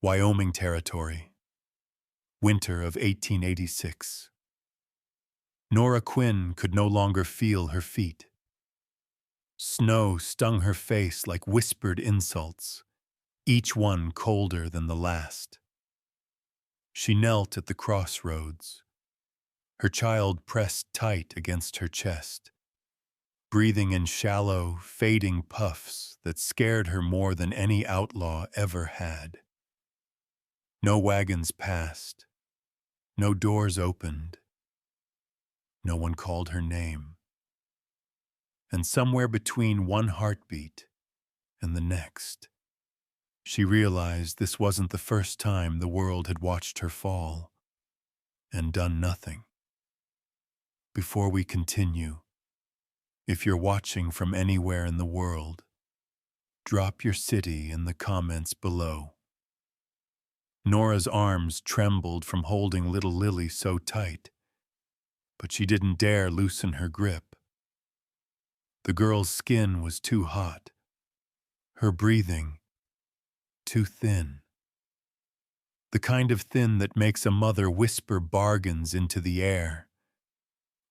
Wyoming Territory, winter of 1886. Nora Quinn could no longer feel her feet. Snow stung her face like whispered insults, each one colder than the last. She knelt at the crossroads, her child pressed tight against her chest, breathing in shallow, fading puffs that scared her more than any outlaw ever had. No wagons passed, no doors opened, no one called her name. And somewhere between one heartbeat and the next, she realized this wasn't the first time the world had watched her fall and done nothing. Before we continue, if you're watching from anywhere in the world, drop your city in the comments below. Nora's arms trembled from holding little Lily so tight, but she didn't dare loosen her grip. The girl's skin was too hot, her breathing too thin. The kind of thin that makes a mother whisper bargains into the air,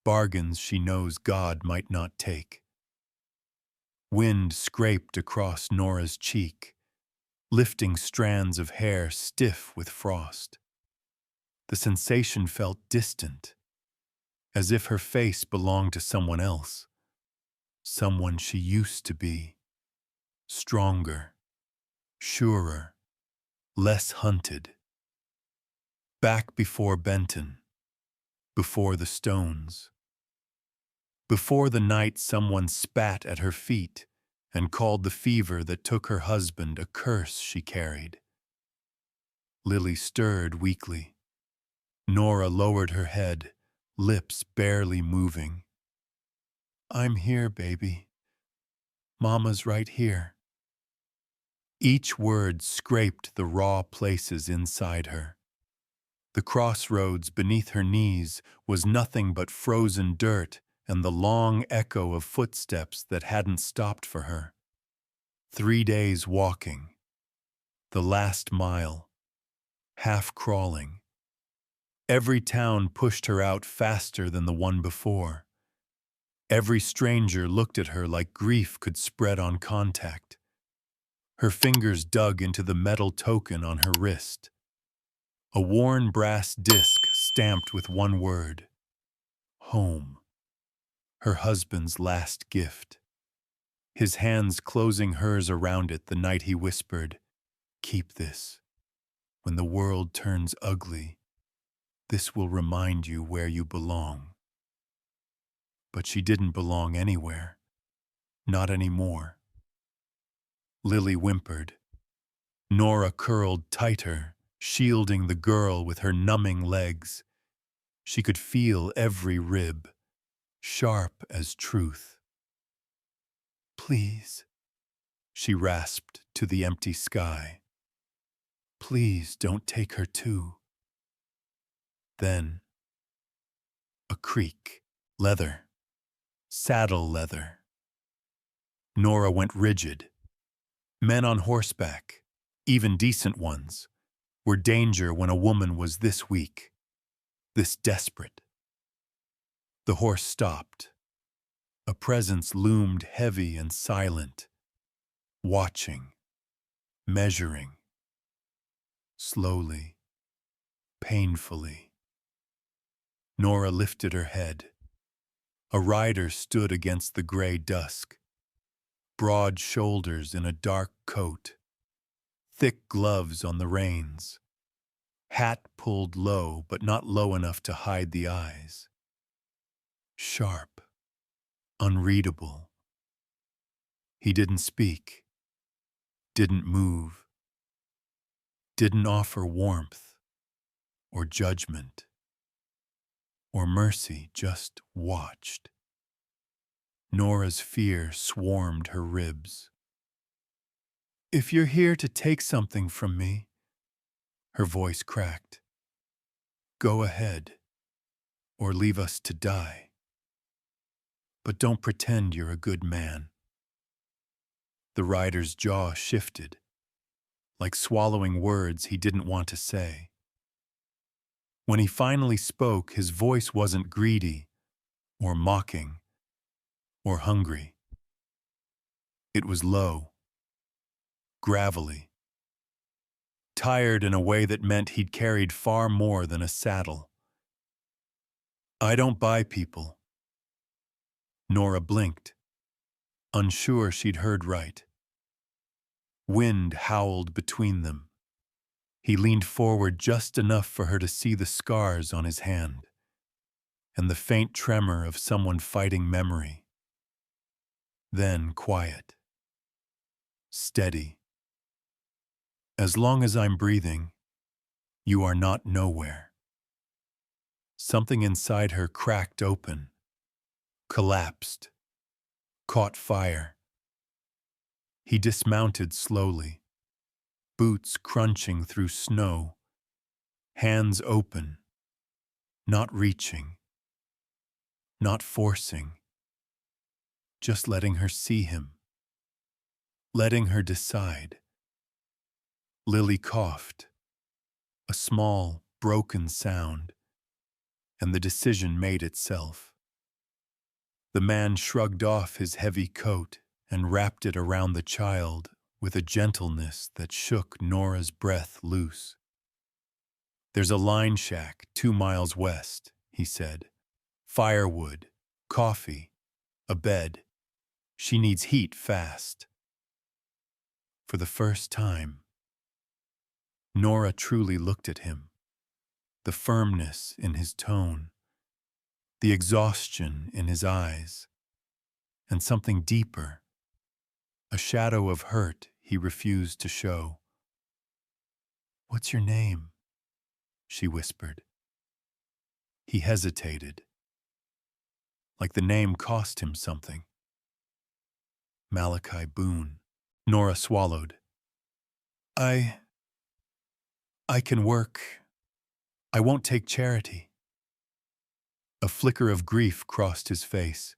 bargains she knows God might not take. Wind scraped across Nora's cheek, lifting strands of hair stiff with frost. The sensation felt distant, as if her face belonged to someone else, someone she used to be, stronger, surer, less hunted. Back before Benton, before the stones, before the night someone spat at her feet and called the fever that took her husband a curse she carried. Lily stirred weakly. Nora lowered her head, lips barely moving. "I'm here, baby. Mama's right here." Each word scraped the raw places inside her. The crossroads beneath her knees was nothing but frozen dirt and the long echo of footsteps that hadn't stopped for her. 3 days walking, the last mile, half crawling. Every town pushed her out faster than the one before. Every stranger looked at her like grief could spread on contact. Her fingers dug into the metal token on her wrist. A worn brass disc stamped with one word: home. Her husband's last gift. His hands closing hers around it the night he whispered, "Keep this. When the world turns ugly, this will remind you where you belong." But she didn't belong anywhere. Not anymore. Lily whimpered. Nora curled tighter, shielding the girl with her numbing legs. She could feel every rib, sharp as truth. "Please," she rasped to the empty sky. "Please don't take her too." Then, a creak. Leather. Saddle leather. Nora went rigid. Men on horseback, even decent ones, were danger when a woman was this weak, this desperate. The horse stopped. A presence loomed heavy and silent, watching, measuring. Slowly, painfully. Nora lifted her head. A rider stood against the gray dusk. Broad shoulders in a dark coat. Thick gloves on the reins. Hat pulled low, but not low enough to hide the eyes. Sharp. Unreadable. He didn't speak. Didn't move. Didn't offer warmth or judgment or mercy, just watched. Nora's fear swarmed her ribs. "If you're here to take something from me," her voice cracked, "go ahead, or leave us to die. But don't pretend you're a good man." The rider's jaw shifted. like swallowing words he didn't want to say. When he finally spoke, his voice wasn't greedy or mocking or hungry. It was low, gravelly, tired in a way that meant he'd carried far more than a saddle. "I don't buy people." Nora blinked, unsure she'd heard right. Wind howled between them. He leaned forward just enough for her to see the scars on his hand and the faint tremor of someone fighting memory. Then quiet. Steady. "As long as I'm breathing, you are not nowhere." Something inside her cracked open, collapsed, caught fire. He dismounted slowly, boots crunching through snow, hands open, not reaching, not forcing, just letting her see him, letting her decide. Lily coughed, a small, broken sound, and the decision made itself. The man shrugged off his heavy coat and wrapped it around the child with a gentleness that shook Nora's breath loose. "There's a line shack 2 miles west," he said. "Firewood, coffee, a bed. She needs heat fast." For the first time, Nora truly looked at him. The firmness in his tone, the exhaustion in his eyes, and something deeper, a shadow of hurt he refused to show. "What's your name?" she whispered. He hesitated, like the name cost him something. "Malachi Boone." Nora swallowed. I can work. I won't take charity." A flicker of grief crossed his face,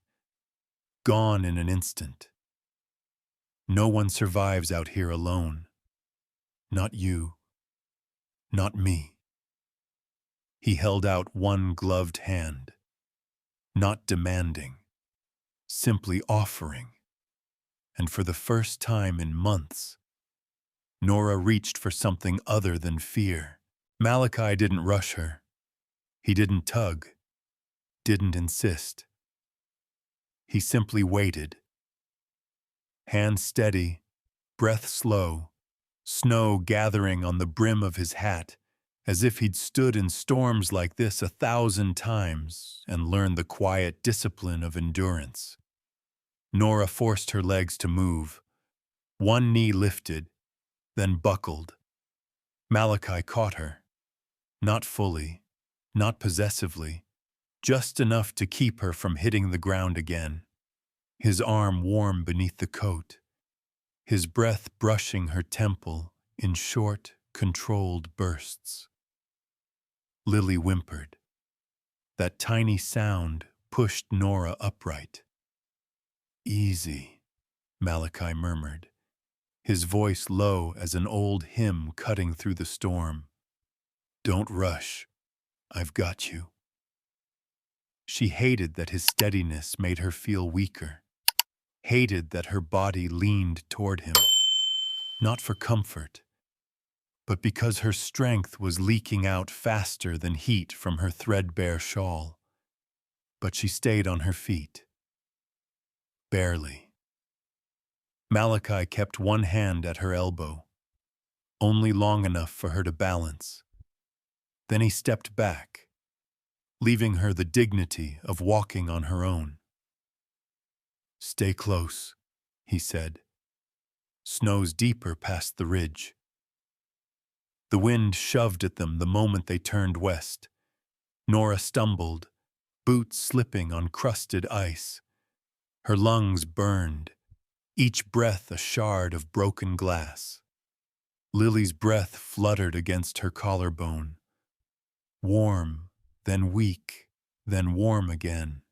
gone in an instant. "No one survives out here alone. Not you. Not me." He held out one gloved hand, not demanding, simply offering. And for the first time in months, Nora reached for something other than fear. Malachi didn't rush her. He didn't tug, didn't insist. He simply waited. Hand steady, breath slow, snow gathering on the brim of his hat, as if he'd stood in storms like this 1,000 times and learned the quiet discipline of endurance. Nora forced her legs to move. One knee lifted, then buckled. Malachi caught her. Not fully, not possessively, just enough to keep her from hitting the ground again. His arm warm beneath the coat, his breath brushing her temple in short, controlled bursts. Lily whimpered. That tiny sound pushed Nora upright. "Easy," Malachi murmured, his voice low as an old hymn cutting through the storm. "Don't rush. I've got you." She hated that his steadiness made her feel weaker, hated that her body leaned toward him, not for comfort, but because her strength was leaking out faster than heat from her threadbare shawl. But she stayed on her feet. Barely. Malachi kept one hand at her elbow, only long enough for her to balance. Then he stepped back, leaving her the dignity of walking on her own. "Stay close," he said. "Snow's deeper past the ridge." The wind shoved at them the moment they turned west. Nora stumbled, boots slipping on crusted ice. Her lungs burned, each breath a shard of broken glass. Lily's breath fluttered against her collarbone. Warm, then weak, then warm again.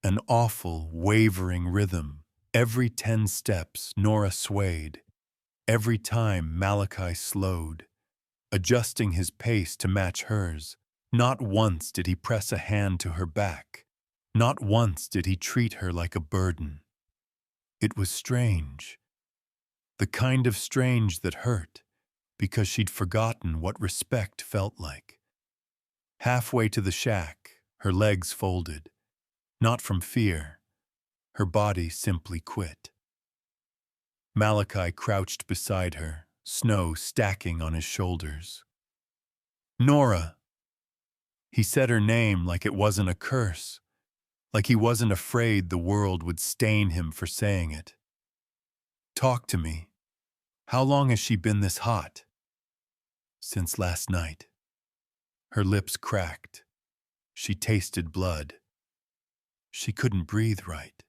An awful, wavering rhythm. Every 10 steps, Nora swayed. Every time Malachi slowed, adjusting his pace to match hers, not once did he press a hand to her back. Not once did he treat her like a burden. It was strange. The kind of strange that hurt, because she'd forgotten what respect felt like. Halfway to the shack, her legs folded, not from fear. Her body simply quit. Malachi crouched beside her, snow stacking on his shoulders. Nora! He said her name like it wasn't a curse, like he wasn't afraid the world would stain him for saying it. Talk to me. How long has she been this hot? Since last night. Her lips cracked. She tasted blood. She couldn't breathe right.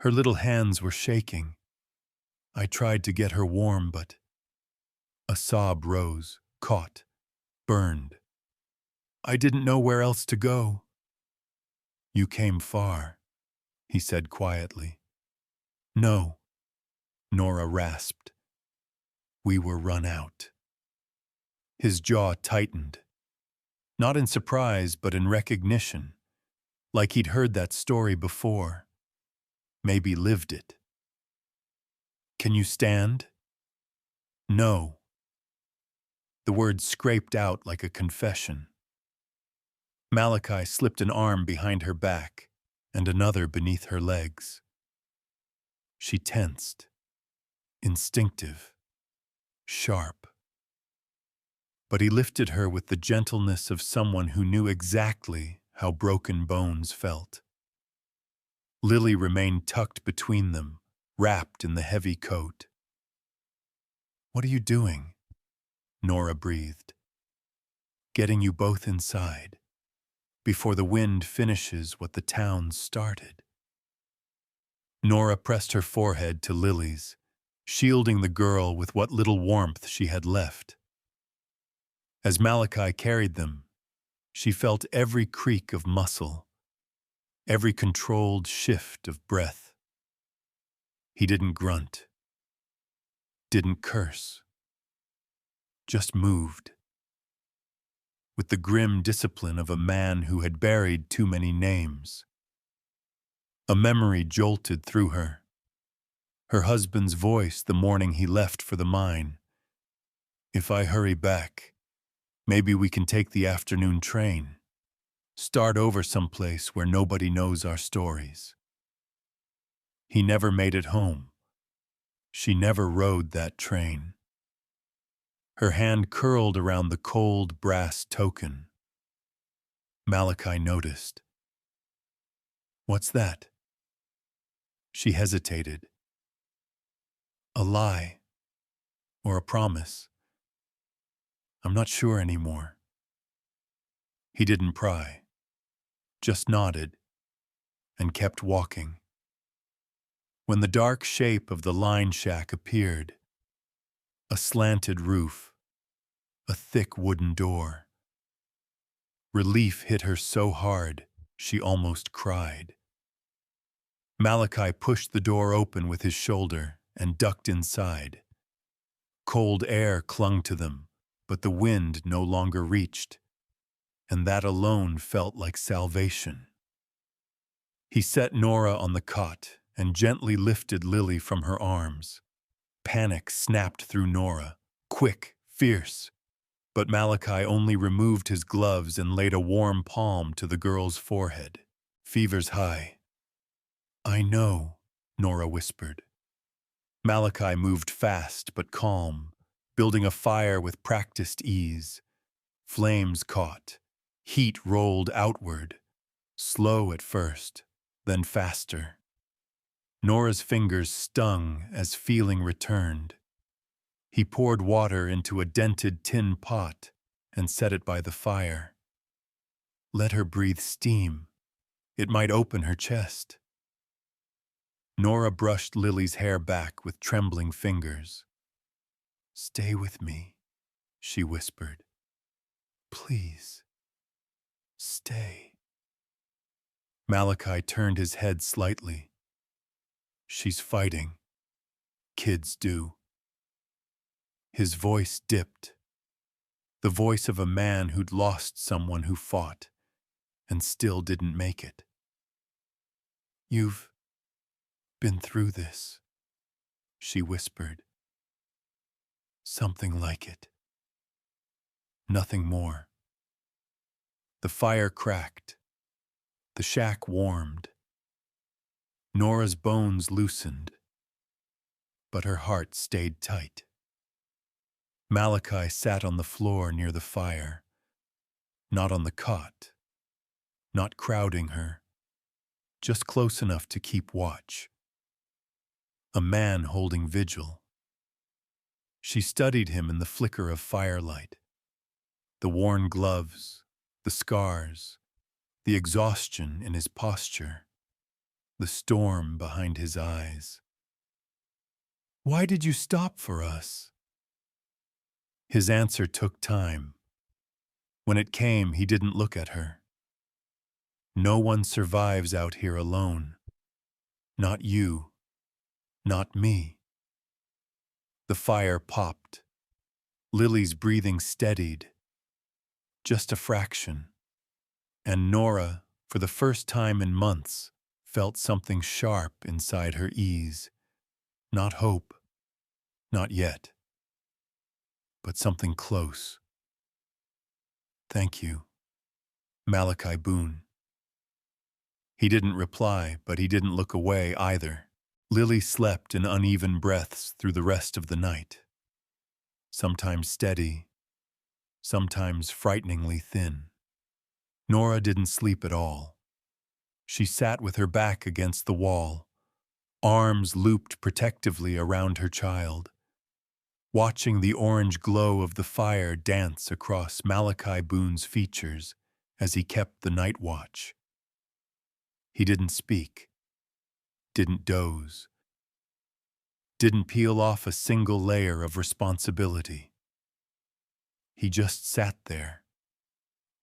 Her little hands were shaking. I tried to get her warm, but... A sob rose, caught, burned. I didn't know where else to go. You came far, he said quietly. No, Nora rasped. We were run out. His jaw tightened. Not in surprise, but in recognition, like he'd heard that story before, maybe lived it. Can you stand? No. The word scraped out like a confession. Malachi slipped an arm behind her back and another beneath her legs. She tensed, instinctive, sharp. But he lifted her with the gentleness of someone who knew exactly how broken bones felt. Lily remained tucked between them, wrapped in the heavy coat. What are you doing? Nora breathed. Getting you both inside, before the wind finishes what the town started. Nora pressed her forehead to Lily's, shielding the girl with what little warmth she had left. As Malachi carried them, she felt every creak of muscle, every controlled shift of breath. He didn't grunt, didn't curse, just moved, with the grim discipline of a man who had buried too many names. A memory jolted through her. Her husband's voice the morning he left for the mine. If I hurry back, maybe we can take the afternoon train. Start over someplace where nobody knows our stories. He never made it home. She never rode that train. Her hand curled around the cold brass token. Malachi noticed. What's that? She hesitated. A lie. Or a promise. I'm not sure anymore. He didn't pry, just nodded, and kept walking. When the dark shape of the line shack appeared, a slanted roof, a thick wooden door. Relief hit her so hard, she almost cried. Malachi pushed the door open with his shoulder and ducked inside. Cold air clung to them, but the wind no longer reached, and that alone felt like salvation. He set Nora on the cot and gently lifted Lily from her arms. Panic snapped through Nora, quick, fierce. But Malachi only removed his gloves and laid a warm palm to the girl's forehead. Fever's high. I know, Nora whispered. Malachi moved fast but calm, building a fire with practiced ease. Flames caught. Heat rolled outward, slow at first, then faster. Nora's fingers stung as feeling returned. He poured water into a dented tin pot and set it by the fire. Let her breathe steam. It might open her chest. Nora brushed Lily's hair back with trembling fingers. Stay with me, she whispered. Please, stay. Malachi turned his head slightly. She's fighting. Kids do. His voice dipped, the voice of a man who'd lost someone who fought and still didn't make it. "You've been through this," she whispered. "Something like it. Nothing more." The fire cracked. The shack warmed. Nora's bones loosened, but her heart stayed tight. Malachi sat on the floor near the fire, not on the cot, not crowding her, just close enough to keep watch. A man holding vigil. She studied him in the flicker of firelight. The worn gloves, the scars, the exhaustion in his posture, the storm behind his eyes. "Why did you stop for us?" His answer took time. When it came, he didn't look at her. "No one survives out here alone. Not you. Not me." The fire popped. Lily's breathing steadied. Just a fraction. And Nora, for the first time in months, felt something sharp inside her ease. Not hope. Not yet. But something close. "Thank you, Malachi Boone." He didn't reply, but he didn't look away either. Lily slept in uneven breaths through the rest of the night. Sometimes steady, sometimes frighteningly thin. Nora didn't sleep at all. She sat with her back against the wall, arms looped protectively around her child, watching the orange glow of the fire dance across Malachi Boone's features as he kept the night watch. He didn't speak, didn't doze, didn't peel off a single layer of responsibility. He just sat there,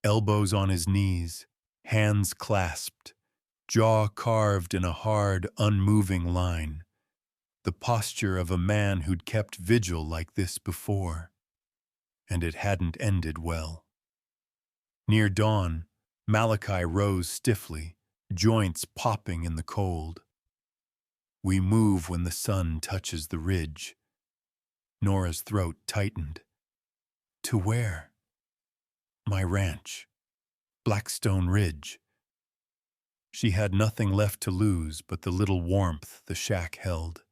elbows on his knees, hands clasped, jaw carved in a hard, unmoving line, the posture of a man who'd kept vigil like this before, and it hadn't ended well. Near dawn, Malachi rose stiffly, joints popping in the cold. "We move when the sun touches the ridge." Nora's throat tightened. "To where?" "My ranch. Blackstone Ridge." She had nothing left to lose but the little warmth the shack held.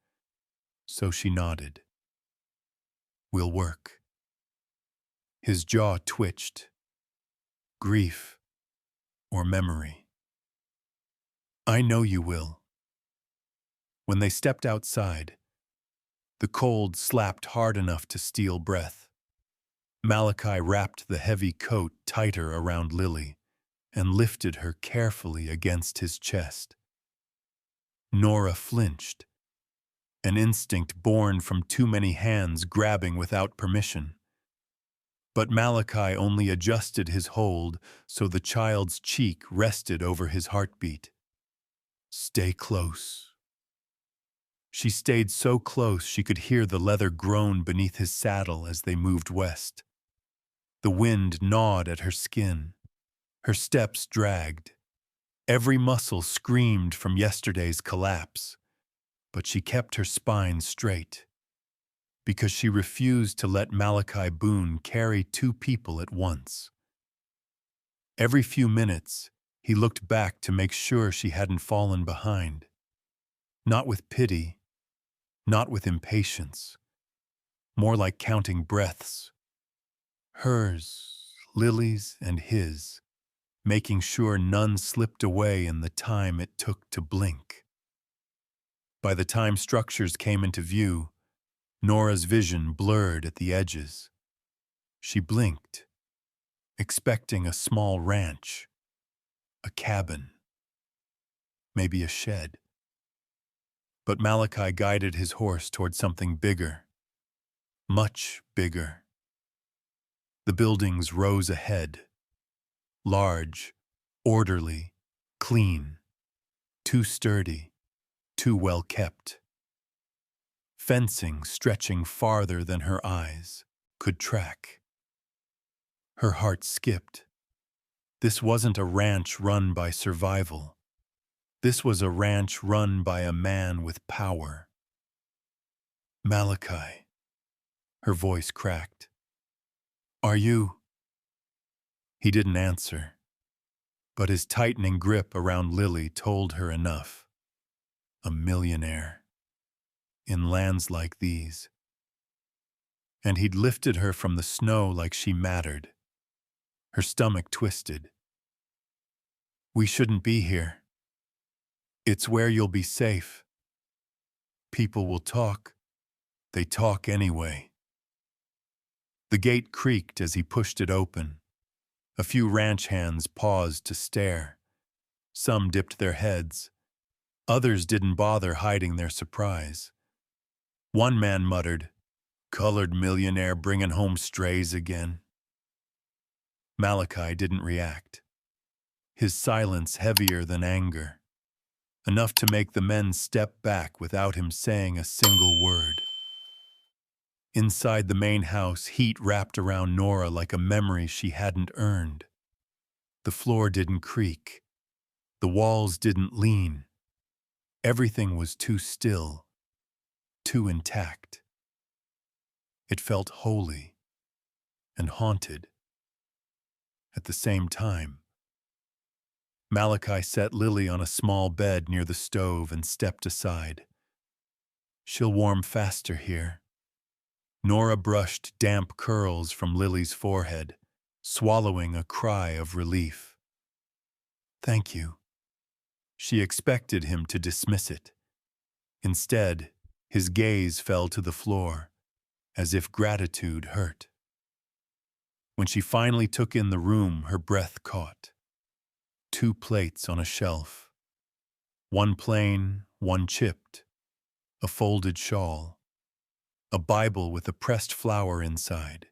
So she nodded. "We'll work." His jaw twitched. Grief or memory. "I know you will." When they stepped outside, the cold slapped hard enough to steal breath. Malachi wrapped the heavy coat tighter around Lily and lifted her carefully against his chest. Nora flinched, an instinct born from too many hands grabbing without permission. But Malachi only adjusted his hold so the child's cheek rested over his heartbeat. "Stay close." She stayed so close she could hear the leather groan beneath his saddle as they moved west. The wind gnawed at her skin. Her steps dragged. Every muscle screamed from yesterday's collapse. But she kept her spine straight, because she refused to let Malachi Boone carry two people at once. Every few minutes, he looked back to make sure she hadn't fallen behind. Not with pity, not with impatience, more like counting breaths. Hers, Lily's, and his, making sure none slipped away in the time it took to blink. By the time structures came into view, Nora's vision blurred at the edges. She blinked, expecting a small ranch, a cabin, maybe a shed. But Malachi guided his horse toward something bigger, much bigger. The buildings rose ahead, large, orderly, clean, too sturdy, too well kept. fencing stretching farther than her eyes could track. Her heart skipped. This wasn't a ranch run by survival. This was a ranch run by a man with power. Malachi. Her voice cracked. Are you? He didn't answer, but his tightening grip around Lily told her enough. A millionaire. In lands like these. And he'd lifted her from the snow like she mattered. Her stomach twisted. We shouldn't be here. It's where you'll be safe. People will talk. They talk anyway. The gate creaked as he pushed it open. A few ranch hands paused to stare. Some dipped their heads. Others didn't bother hiding their surprise. One man muttered, "Colored millionaire bringing home strays again." Malachi didn't react. His silence heavier than anger. Enough to make the men step back without him saying a single word. Inside the main house, heat wrapped around Nora like a memory she hadn't earned. The floor didn't creak. The walls didn't lean. Everything was too still, too intact. It felt holy and haunted at the same time. Malachi set Lily on a small bed near the stove and stepped aside. She'll warm faster here. Nora brushed damp curls from Lily's forehead, swallowing a cry of relief. Thank you. She expected him to dismiss it. Instead, his gaze fell to the floor, as if gratitude hurt. When she finally took in the room, her breath caught. 2 plates on a shelf. One plain, one chipped. A folded shawl. A Bible with a pressed flower inside.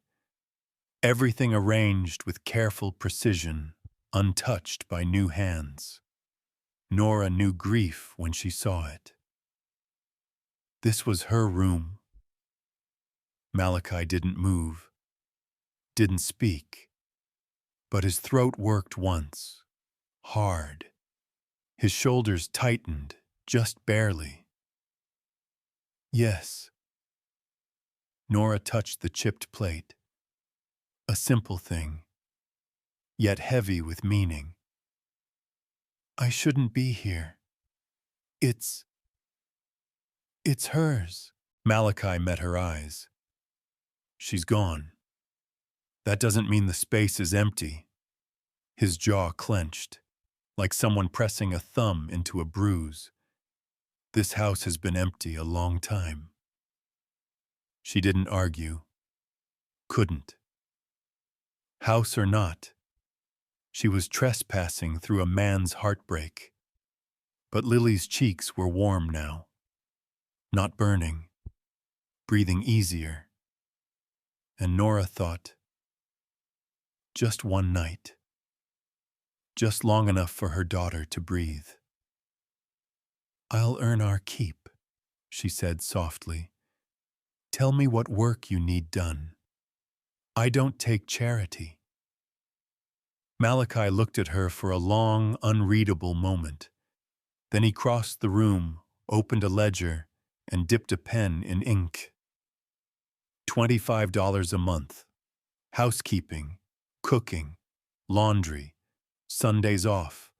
Everything arranged with careful precision, untouched by new hands. Nora knew grief when she saw it. This was her room. Malachi didn't move, didn't speak, but his throat worked once, hard. His shoulders tightened, just barely. Yes. Nora touched the chipped plate. A simple thing, yet heavy with meaning. I shouldn't be here. It's hers. Malachi met her eyes. She's gone. That doesn't mean the space is empty. His jaw clenched, like someone pressing a thumb into a bruise. This house has been empty a long time. She didn't argue. Couldn't. House or not, she was trespassing through a man's heartbreak. But Lily's cheeks were warm now. Not burning. Breathing easier. And Nora thought, just one night. Just long enough for her daughter to breathe. I'll earn our keep, she said softly. Tell me what work you need done. I don't take charity. Malachi looked at her for a long, unreadable moment. Then he crossed the room, opened a ledger, and dipped a pen in ink. $25 a month. Housekeeping, cooking, laundry, Sundays off,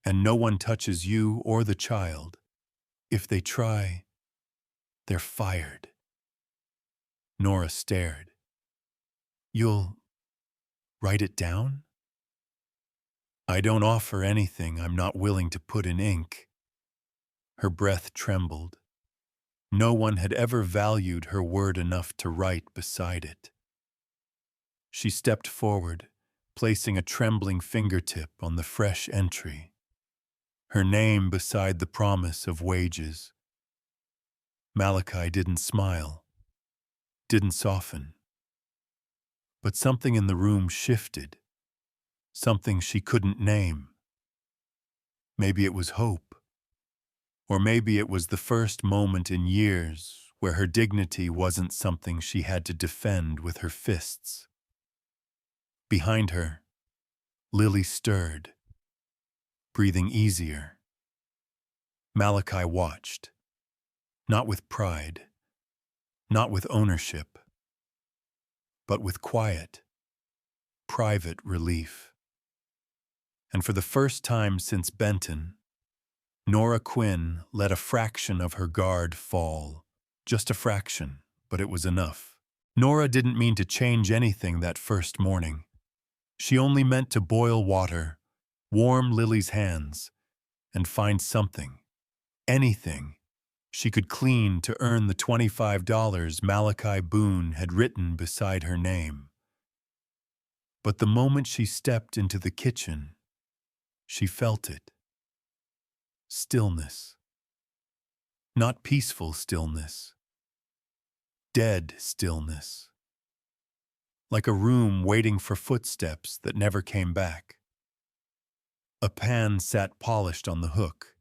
and no one touches you or the child. If they try, they're fired. Nora stared. You'll write it down? I don't offer anything I'm not willing to put in ink. Her breath trembled. No one had ever valued her word enough to write beside it. She stepped forward, placing a trembling fingertip on the fresh entry. Her name beside the promise of wages. Malachi didn't smile, didn't soften. But something in the room shifted, something she couldn't name. Maybe it was hope, or maybe it was the first moment in years where her dignity wasn't something she had to defend with her fists. Behind her, Lily stirred, breathing easier. Malachi watched, not with pride, not with ownership, but with quiet, private relief. And for the first time since Benton, Nora Quinn let a fraction of her guard fall. Just a fraction, but it was enough. Nora didn't mean to change anything that first morning. She only meant to boil water, warm Lily's hands, and find something, anything, she could clean to earn the $25 Malachi Boone had written beside her name. But the moment she stepped into the kitchen, she felt it. Stillness. Not peaceful stillness. Dead stillness. Like a room waiting for footsteps that never came back. A pan sat polished on the hook.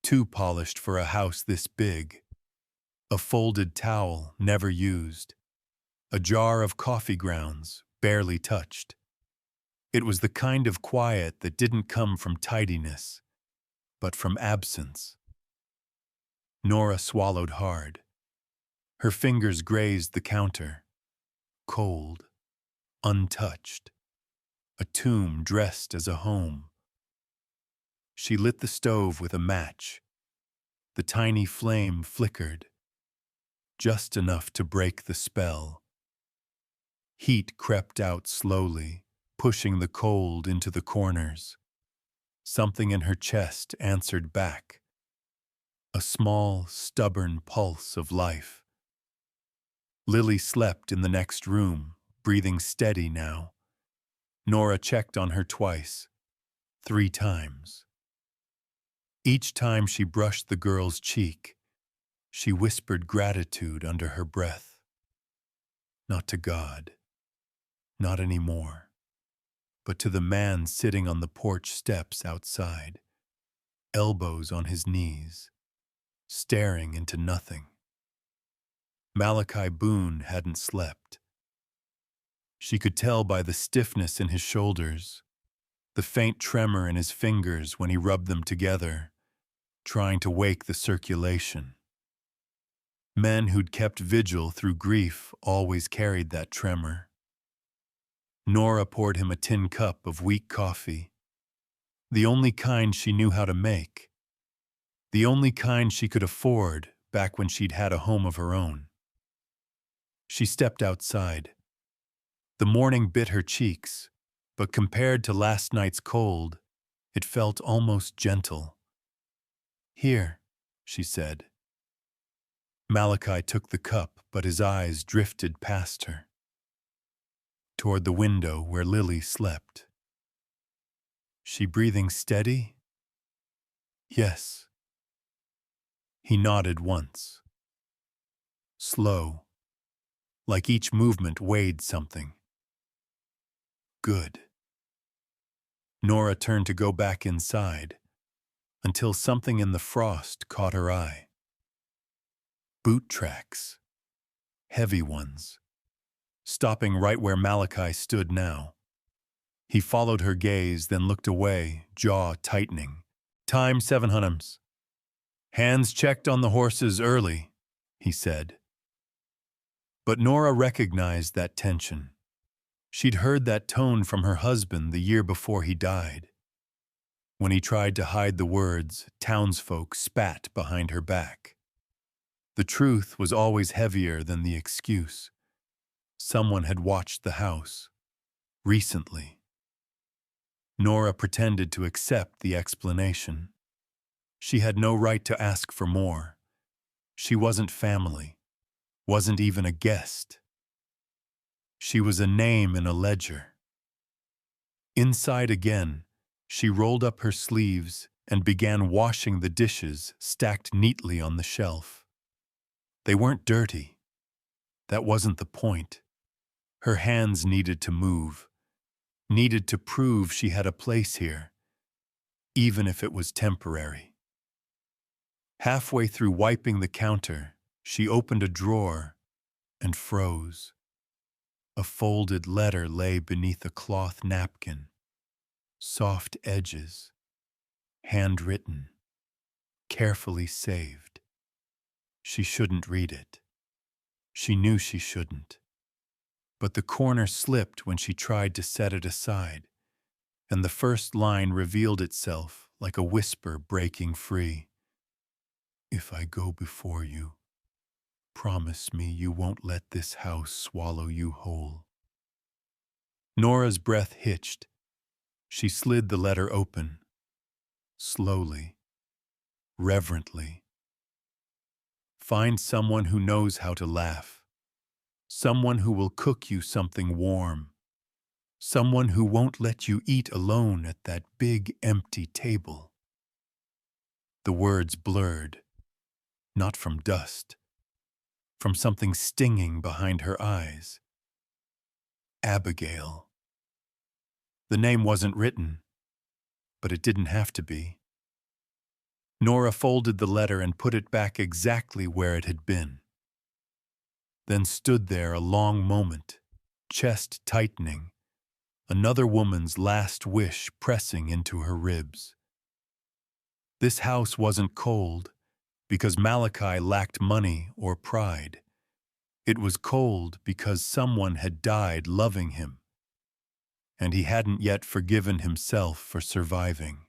Too polished for a house this big. A folded towel never used. A jar of coffee grounds barely touched. It was the kind of quiet that didn't come from tidiness, but from absence. Nora swallowed hard. Her fingers grazed the counter. Cold, untouched. A tomb dressed as a home. She lit the stove with a match. The tiny flame flickered, just enough to break the spell. Heat crept out slowly, pushing the cold into the corners. Something in her chest answered back. A small, stubborn pulse of life. Lily slept in the next room, breathing steady now. Nora checked on her twice, 3 times. Each time she brushed the girl's cheek, she whispered gratitude under her breath. Not to God, not anymore, but to the man sitting on the porch steps outside, elbows on his knees, staring into nothing. Malachi Boone hadn't slept. She could tell by the stiffness in his shoulders, the faint tremor in his fingers when he rubbed them together, trying to wake the circulation. Men who'd kept vigil through grief always carried that tremor. Nora poured him a tin cup of weak coffee, the only kind she knew how to make, the only kind she could afford back when she'd had a home of her own. She stepped outside. The morning bit her cheeks, but compared to last night's cold, it felt almost gentle. "Here," she said. Malachi took the cup, but his eyes drifted past her, toward the window where Lily slept. "She breathing steady?" "Yes." He nodded once. Slow, like each movement weighed something. Good. Nora turned to go back inside, until something in the frost caught her eye. Boot tracks. Heavy ones. Stopping right where Malachi stood now. He followed her gaze, then looked away, jaw tightening. "Time 700. Hands checked on the horses early," he said. But Nora recognized that tension. She'd heard that tone from her husband the year before he died. When he tried to hide the words, townsfolk spat behind her back. The truth was always heavier than the excuse. Someone had watched the house. Recently. Nora pretended to accept the explanation. She had no right to ask for more. She wasn't family. Wasn't even a guest. She was a name in a ledger. Inside again, she rolled up her sleeves and began washing the dishes stacked neatly on the shelf. They weren't dirty. That wasn't the point. Her hands needed to move, needed to prove she had a place here, even if it was temporary. Halfway through wiping the counter, She opened a drawer and froze. A folded letter lay beneath a cloth napkin. Soft edges, handwritten, carefully saved. She shouldn't read it. She knew she shouldn't. But the corner slipped when she tried to set it aside, and the first line revealed itself like a whisper breaking free. If I go before you, promise me you won't let this house swallow you whole. Nora's breath hitched. She slid the letter open, slowly, reverently. Find someone who knows how to laugh, someone who will cook you something warm, someone who won't let you eat alone at that big empty table. The words blurred, not from dust, from something stinging behind her eyes. Abigail. The name wasn't written, but it didn't have to be. Nora folded the letter and put it back exactly where it had been. Then stood there a long moment, chest tightening, another woman's last wish pressing into her ribs. This house wasn't cold because Malachi lacked money or pride. It was cold because someone had died loving him, and he hadn't yet forgiven himself for surviving.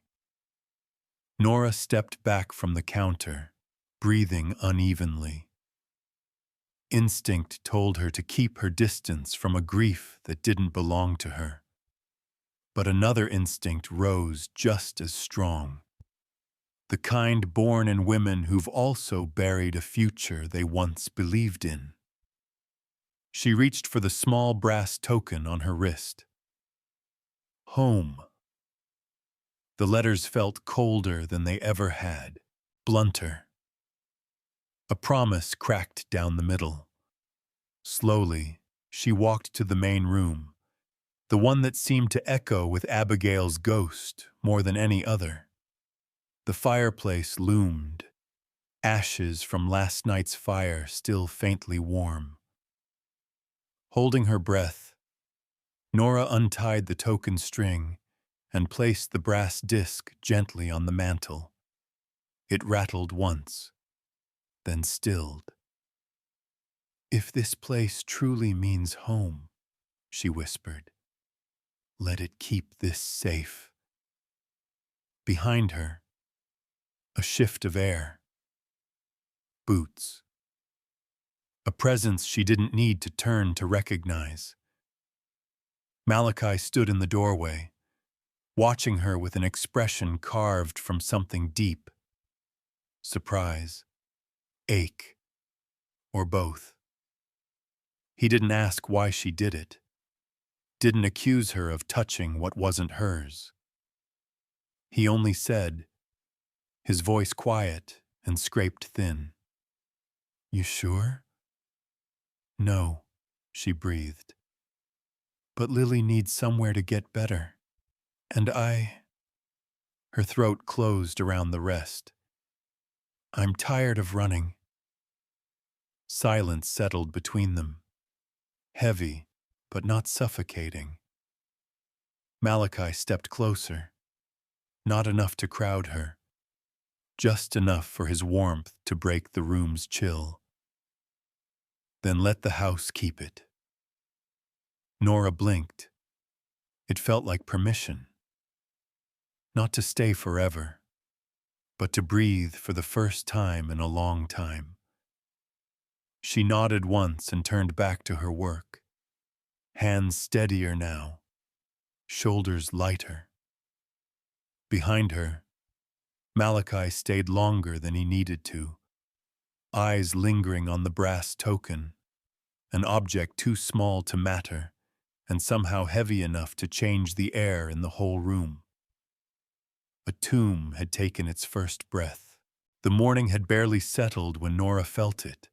Nora stepped back from the counter, breathing unevenly. Instinct told her to keep her distance from a grief that didn't belong to her. But another instinct rose just as strong. The kind born in women who've also buried a future they once believed in. She reached for the small brass token on her wrist. Home. The letters felt colder than they ever had, blunter. A promise cracked down the middle. Slowly, she walked to the main room, the one that seemed to echo with Abigail's ghost more than any other. The fireplace loomed, ashes from last night's fire still faintly warm. Holding her breath, Nora untied the token string and placed the brass disc gently on the mantel. It rattled once, then stilled. If this place truly means home, she whispered, let it keep this safe. Behind her, a shift of air. Boots. A presence she didn't need to turn to recognize. Malachi stood in the doorway, watching her with an expression carved from something deep. Surprise, ache, or both. He didn't ask why she did it, didn't accuse her of touching what wasn't hers. He only said, his voice quiet and scraped thin, "You sure?" "No," she breathed. "But Lily needs somewhere to get better. And Her throat closed around the rest. "I'm tired of running." Silence settled between them, heavy but not suffocating. Malachi stepped closer, not enough to crowd her, just enough for his warmth to break the room's chill. "Then let the house keep it." Nora blinked. It felt like permission. Not to stay forever, but to breathe for the first time in a long time. She nodded once and turned back to her work. Hands steadier now, shoulders lighter. Behind her, Malachi stayed longer than he needed to, eyes lingering on the brass token, an object too small to matter and somehow heavy enough to change the air in the whole room. A tomb had taken its first breath. The morning had barely settled when Nora felt it,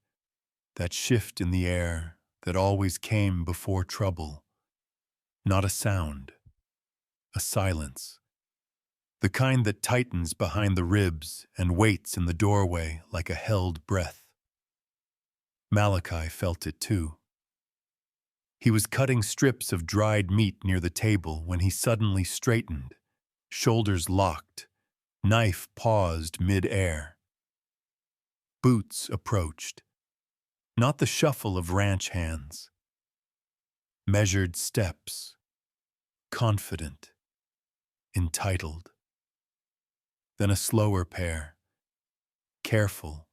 that shift in the air that always came before trouble. Not a sound, a silence. The kind that tightens behind the ribs and waits in the doorway like a held breath. Malachi felt it too. He was cutting strips of dried meat near the table when he suddenly straightened, shoulders locked, knife paused mid-air. Boots approached, not the shuffle of ranch hands. Measured steps, confident, entitled. Then a slower pair, careful,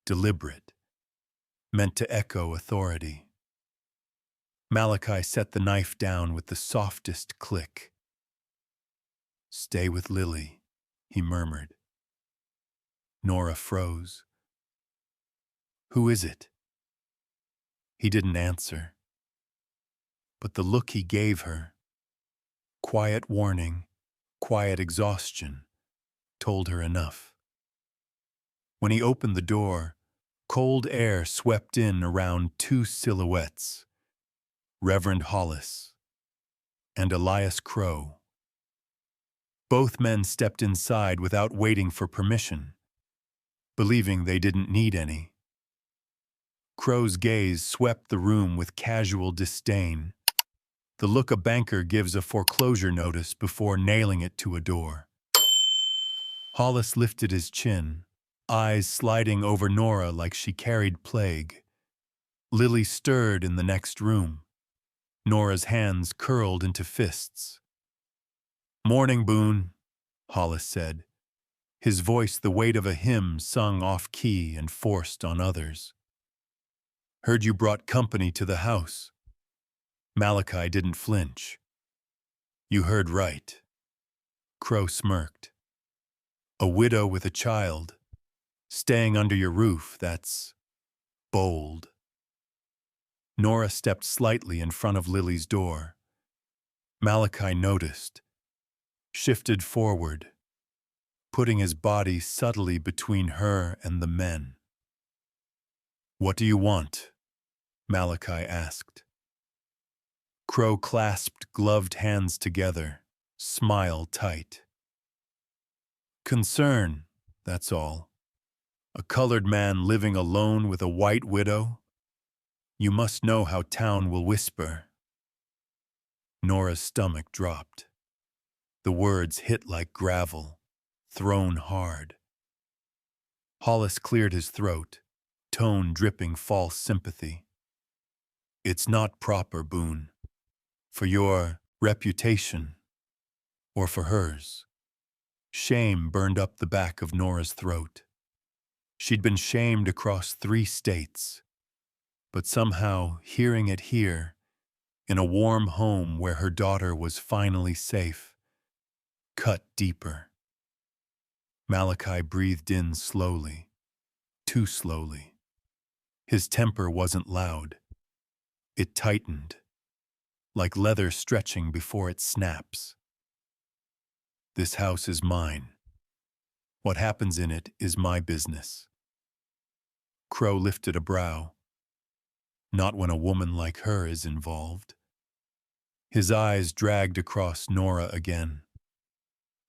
deliberate, meant to echo authority. Malachi set the knife down with the softest click. "Stay with Lily," he murmured. Nora froze. "Who is it?" He didn't answer. But the look he gave her, quiet warning, quiet exhaustion, told her enough. When he opened the door, cold air swept in around two silhouettes, Reverend Hollis and Elias Crow. Both men stepped inside without waiting for permission, believing they didn't need any. Crow's gaze swept the room with casual disdain, the look a banker gives a foreclosure notice before nailing it to a door. Hollis lifted his chin, eyes sliding over Nora like she carried plague. Lily stirred in the next room. Nora's hands curled into fists. "Morning, Boone," Hollis said, his voice the weight of a hymn sung off-key and forced on others. "Heard you brought company to the house." Malachi didn't flinch. "You heard right." Crow smirked. "A widow with a child, staying under your roof, that's bold." Nora stepped slightly in front of Lily's door. Malachi noticed, shifted forward, putting his body subtly between her and the men. "What do you want?" Malachi asked. Crow clasped gloved hands together, smile tight. "Concern, that's all. A colored man living alone with a white widow? You must know how town will whisper." Nora's stomach dropped. The words hit like gravel, thrown hard. Hollis cleared his throat, tone dripping false sympathy. "It's not proper, Boone. For your reputation, or for hers." Shame burned up the back of Nora's throat. She'd been shamed across 3 states, but somehow hearing it here, in a warm home where her daughter was finally safe, cut deeper. Malachi breathed in slowly, too slowly. His temper wasn't loud. It tightened, like leather stretching before it snaps. "This house is mine. What happens in it is my business." Crow lifted a brow. "Not when a woman like her is involved." His eyes dragged across Nora again.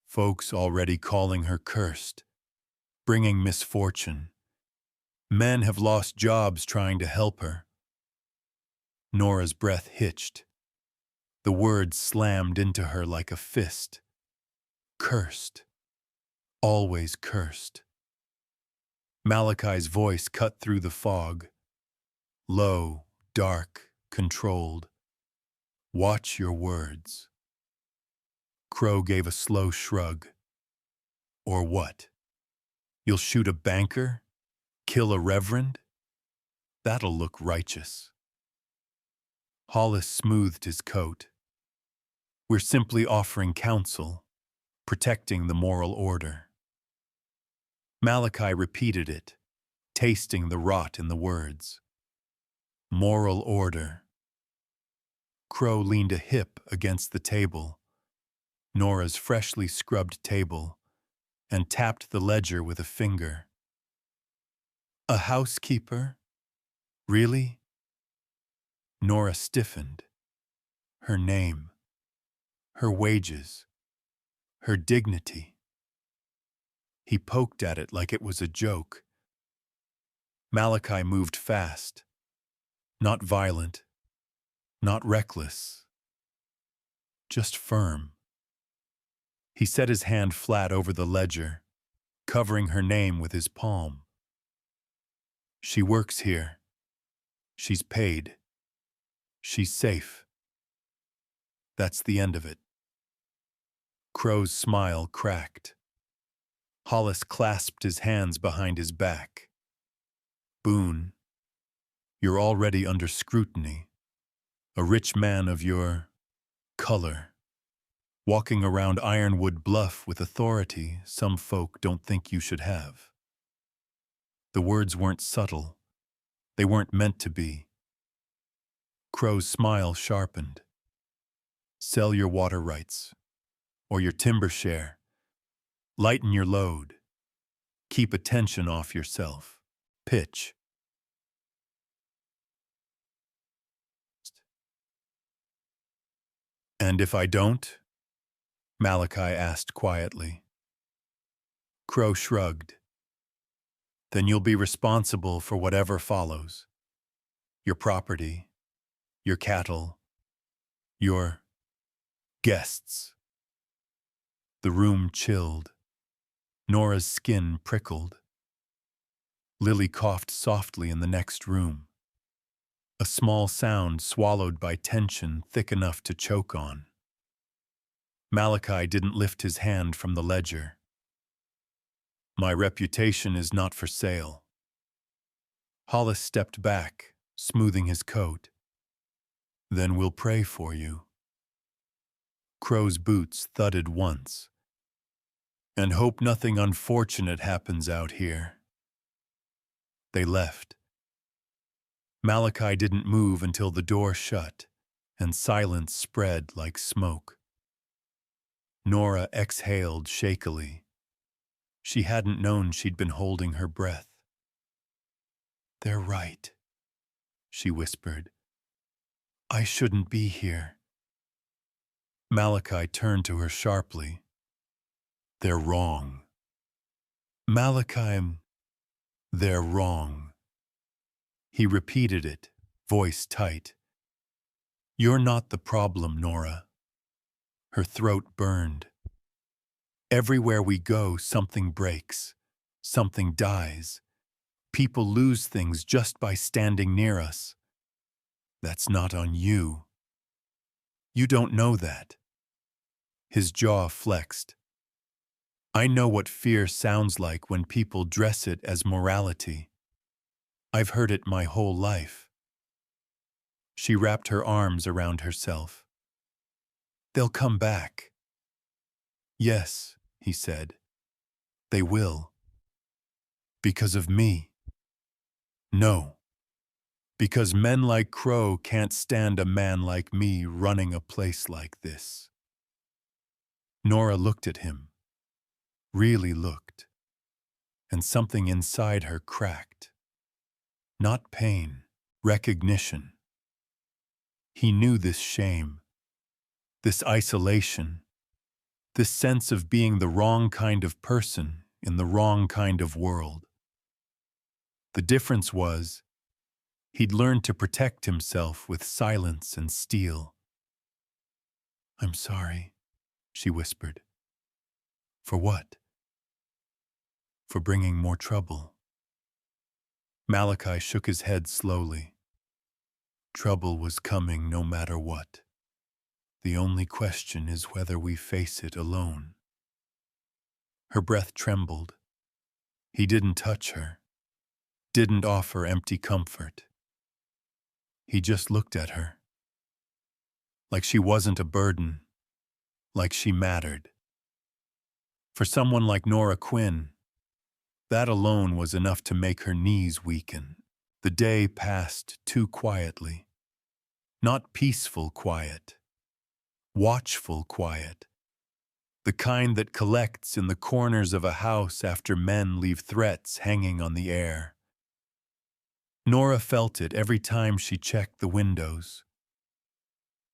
"Folks already calling her cursed, bringing misfortune. Men have lost jobs trying to help her." Nora's breath hitched. The words slammed into her like a fist. Cursed. Always cursed. Malachi's voice cut through the fog. Low, dark, controlled. "Watch your words." Crow gave a slow shrug. "Or what? You'll shoot a banker? Kill a reverend? That'll look righteous." Hollis smoothed his coat. "We're simply offering counsel, protecting the moral order." Malachi repeated it, tasting the rot in the words. Moral order. Crow leaned a hip against the table, Nora's freshly scrubbed table, and tapped the ledger with a finger. "A housekeeper? Really?" Nora stiffened. Her name, her wages, her dignity. He poked at it like it was a joke. Malachi moved fast, Not violent, not reckless, just firm. He set his hand flat over the ledger, covering her name with his palm. She works here. She's paid. She's safe. That's the end of it. Crow's smile cracked. Hollis clasped his hands behind his back. Boone, you're already under scrutiny. A rich man of your color, walking around Ironwood Bluff with authority some folk don't think you should have. The words weren't subtle. They weren't meant to be. Crow's smile sharpened. Sell your water rights, or your timber share. Lighten your load. Keep attention off yourself. Pitch. And if I don't? Malachi asked quietly. Crow shrugged. Then you'll be responsible for whatever follows. Your property, your cattle, your guests. The room chilled. Nora's skin prickled. Lily coughed softly in the next room. A small sound swallowed by tension thick enough to choke on. Malachi didn't lift his hand from the ledger. My reputation is not for sale. Hollis stepped back, smoothing his coat. Then we'll pray for you. Crow's boots thudded once. And hope nothing unfortunate happens out here. They left. Malachi didn't move until the door shut, and silence spread like smoke. Nora exhaled shakily. She hadn't known she'd been holding her breath. They're right, she whispered. I shouldn't be here. Malachi turned to her sharply. They're wrong. Malachi, they're wrong. He repeated it, voice tight. You're not the problem, Nora. Her throat burned. Everywhere we go, something breaks. Something dies. People lose things just by standing near us. That's not on you. You don't know that. His jaw flexed. I know what fear sounds like when people dress it as morality. I've heard it my whole life. She wrapped her arms around herself. They'll come back. Yes, he said. They will. Because of me. No. Because men like Crow can't stand a man like me running a place like this. Nora looked at him. Really looked. And something inside her cracked. Not pain, recognition. He knew this shame, this isolation, this sense of being the wrong kind of person in the wrong kind of world. The difference was, he'd learned to protect himself with silence and steel. I'm sorry, she whispered. For what? For bringing more trouble. Malachi shook his head slowly. Trouble was coming no matter what. The only question is whether we face it alone. Her breath trembled. He didn't touch her, didn't offer empty comfort. He just looked at her. Like she wasn't a burden, like she mattered. For someone like Nora Quinn, that alone was enough to make her knees weaken. The day passed too quietly. Not peaceful quiet. Watchful quiet. The kind that collects in the corners of a house after men leave threats hanging on the air. Nora felt it every time she checked the windows.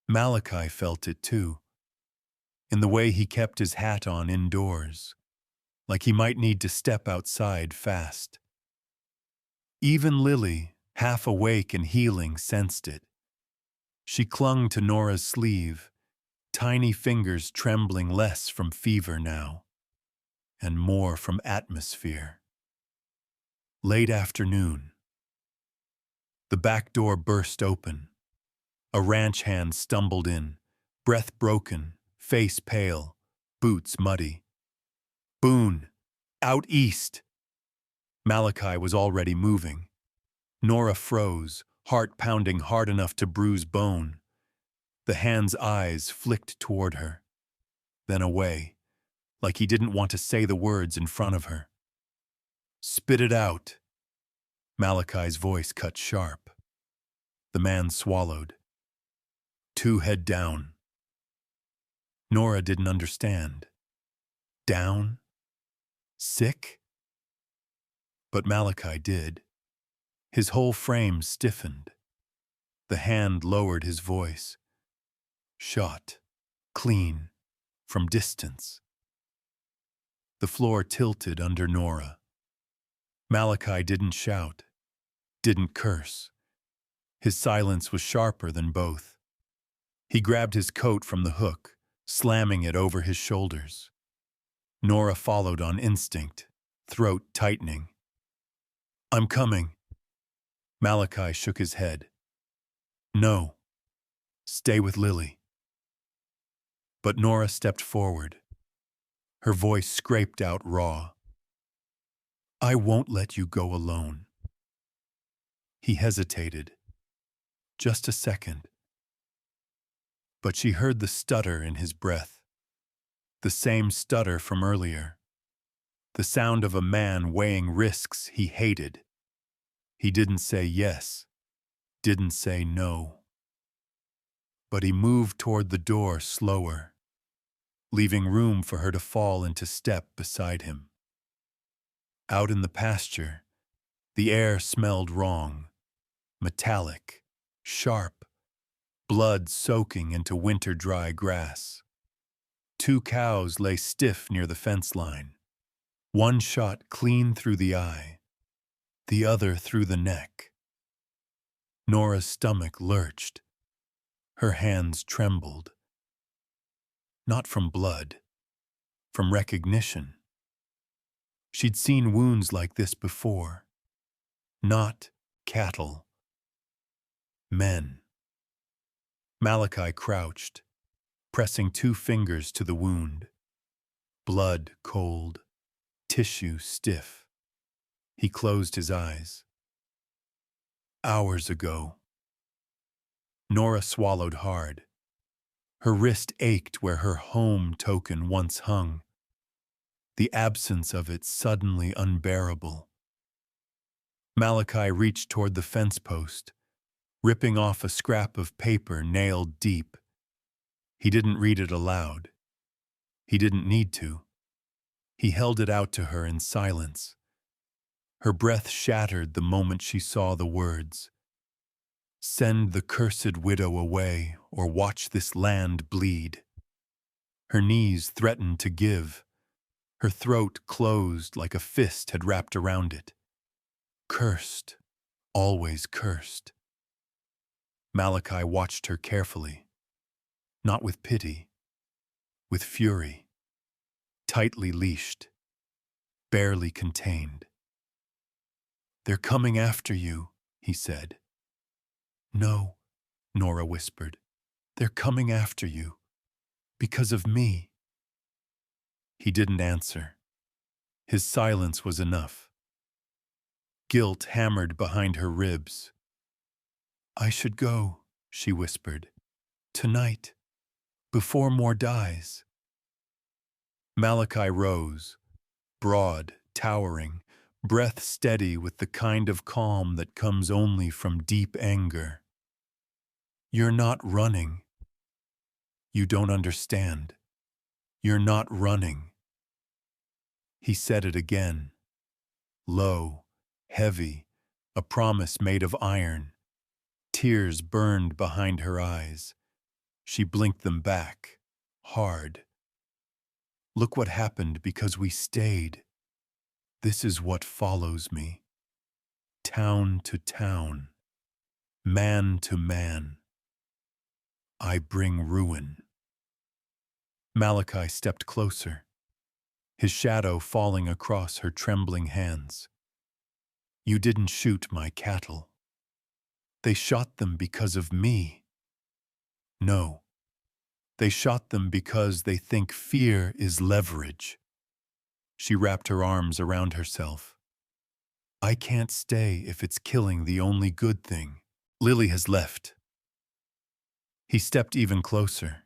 Malachi felt it too, in the way he kept his hat on indoors, like he might need to step outside fast. Even Lily, Half awake and healing, sensed it. She clung to Nora's sleeve, tiny fingers trembling less from fever now, and more from atmosphere. Late afternoon. The back door burst open. A ranch hand stumbled in, breath broken, face pale, boots muddy. "Boone! Out east!" Malachi was already moving. Nora froze, heart pounding hard enough to bruise bone. The hand's eyes flicked toward her, then away, like he didn't want to say the words in front of her. "Spit it out." Malachi's voice cut sharp. The man swallowed. "Two head down." Nora didn't understand. Down? Sick? But Malachi did. His whole frame stiffened. The hand lowered his voice. Shot. Clean. From distance. The floor tilted under Nora. Malachi didn't shout. Didn't curse. His silence was sharper than both. He grabbed his coat from the hook, slamming it over his shoulders. Nora followed on instinct, throat tightening. "I'm coming." Malachi shook his head. "No. Stay with Lily." But Nora stepped forward. Her voice scraped out raw. "I won't let you go alone." He hesitated. Just a second. But she heard the stutter in his breath. The same stutter from earlier. The sound of a man weighing risks he hated. He didn't say yes. Didn't say no. But he moved toward the door slower, leaving room for her to fall into step beside him. Out in the pasture, the air smelled wrong, metallic, sharp, blood soaking into winter-dry grass. 2 cows lay stiff near the fence line. One shot clean through the eye, the other through the neck. Nora's stomach lurched. Her hands trembled. Not from blood, from recognition. She'd seen wounds like this before. Not cattle. Men. Malachi crouched, pressing 2 fingers to the wound. Blood cold, tissue stiff. He closed his eyes. Hours ago. Nora swallowed hard. Her wrist ached where her home token once hung. The absence of it suddenly unbearable. Malachi reached toward the fence post, ripping off a scrap of paper nailed deep. He didn't read it aloud. He didn't need to. He held it out to her in silence. Her breath shattered the moment she saw the words. "Send the cursed widow away, or watch this land bleed." Her knees threatened to give. Her throat closed like a fist had wrapped around it. Cursed. Always cursed. Malachi watched her carefully. Not with pity. With fury. Tightly leashed. Barely contained. "They're coming after you," he said. "No," Nora whispered. "They're coming after you. Because of me." He didn't answer. His silence was enough. Guilt hammered behind her ribs. "I should go," she whispered. "Tonight. Before more dies." Malachi rose, broad, towering, breath steady with the kind of calm that comes only from deep anger. "You're not running. You don't understand. You're not running." He said it again. Low, heavy, a promise made of iron. Tears burned behind her eyes. She blinked them back, hard. "Look what happened because we stayed. This is what follows me. town to town, man to man. I bring ruin. Malachi stepped closer, his shadow falling across her trembling hands. You didn't shoot my cattle. They shot them because of me. No, they shot them because they think fear is leverage. She wrapped her arms around herself. I can't stay if it's killing the only good thing. Lily has left. He stepped even closer,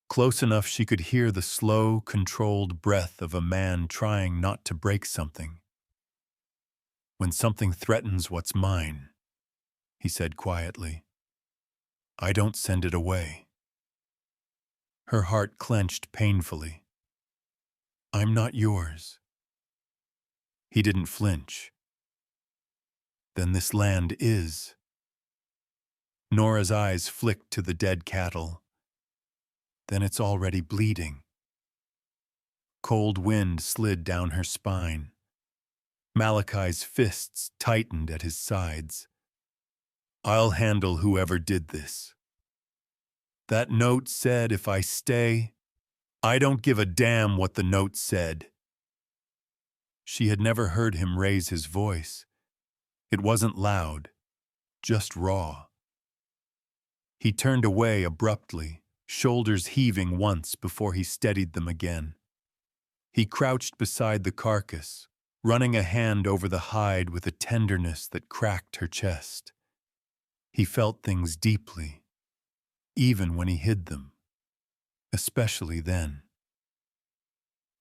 close enough she could hear the slow, controlled breath of a man trying not to break something. When something threatens what's mine, he said quietly, I don't send it away. Her heart clenched painfully. I'm not yours. He didn't flinch. Then this land is. Nora's eyes flicked to the dead cattle. Then it's already bleeding. Cold wind slid down her spine. Malachi's fists tightened at his sides. I'll handle whoever did this. That note said if I stay, I don't give a damn what the note said. She had never heard him raise his voice. It wasn't loud, just raw. He turned away abruptly, shoulders heaving once before he steadied them again. He crouched beside the carcass, running a hand over the hide with a tenderness that cracked her chest. He felt things deeply, even when he hid them, especially then.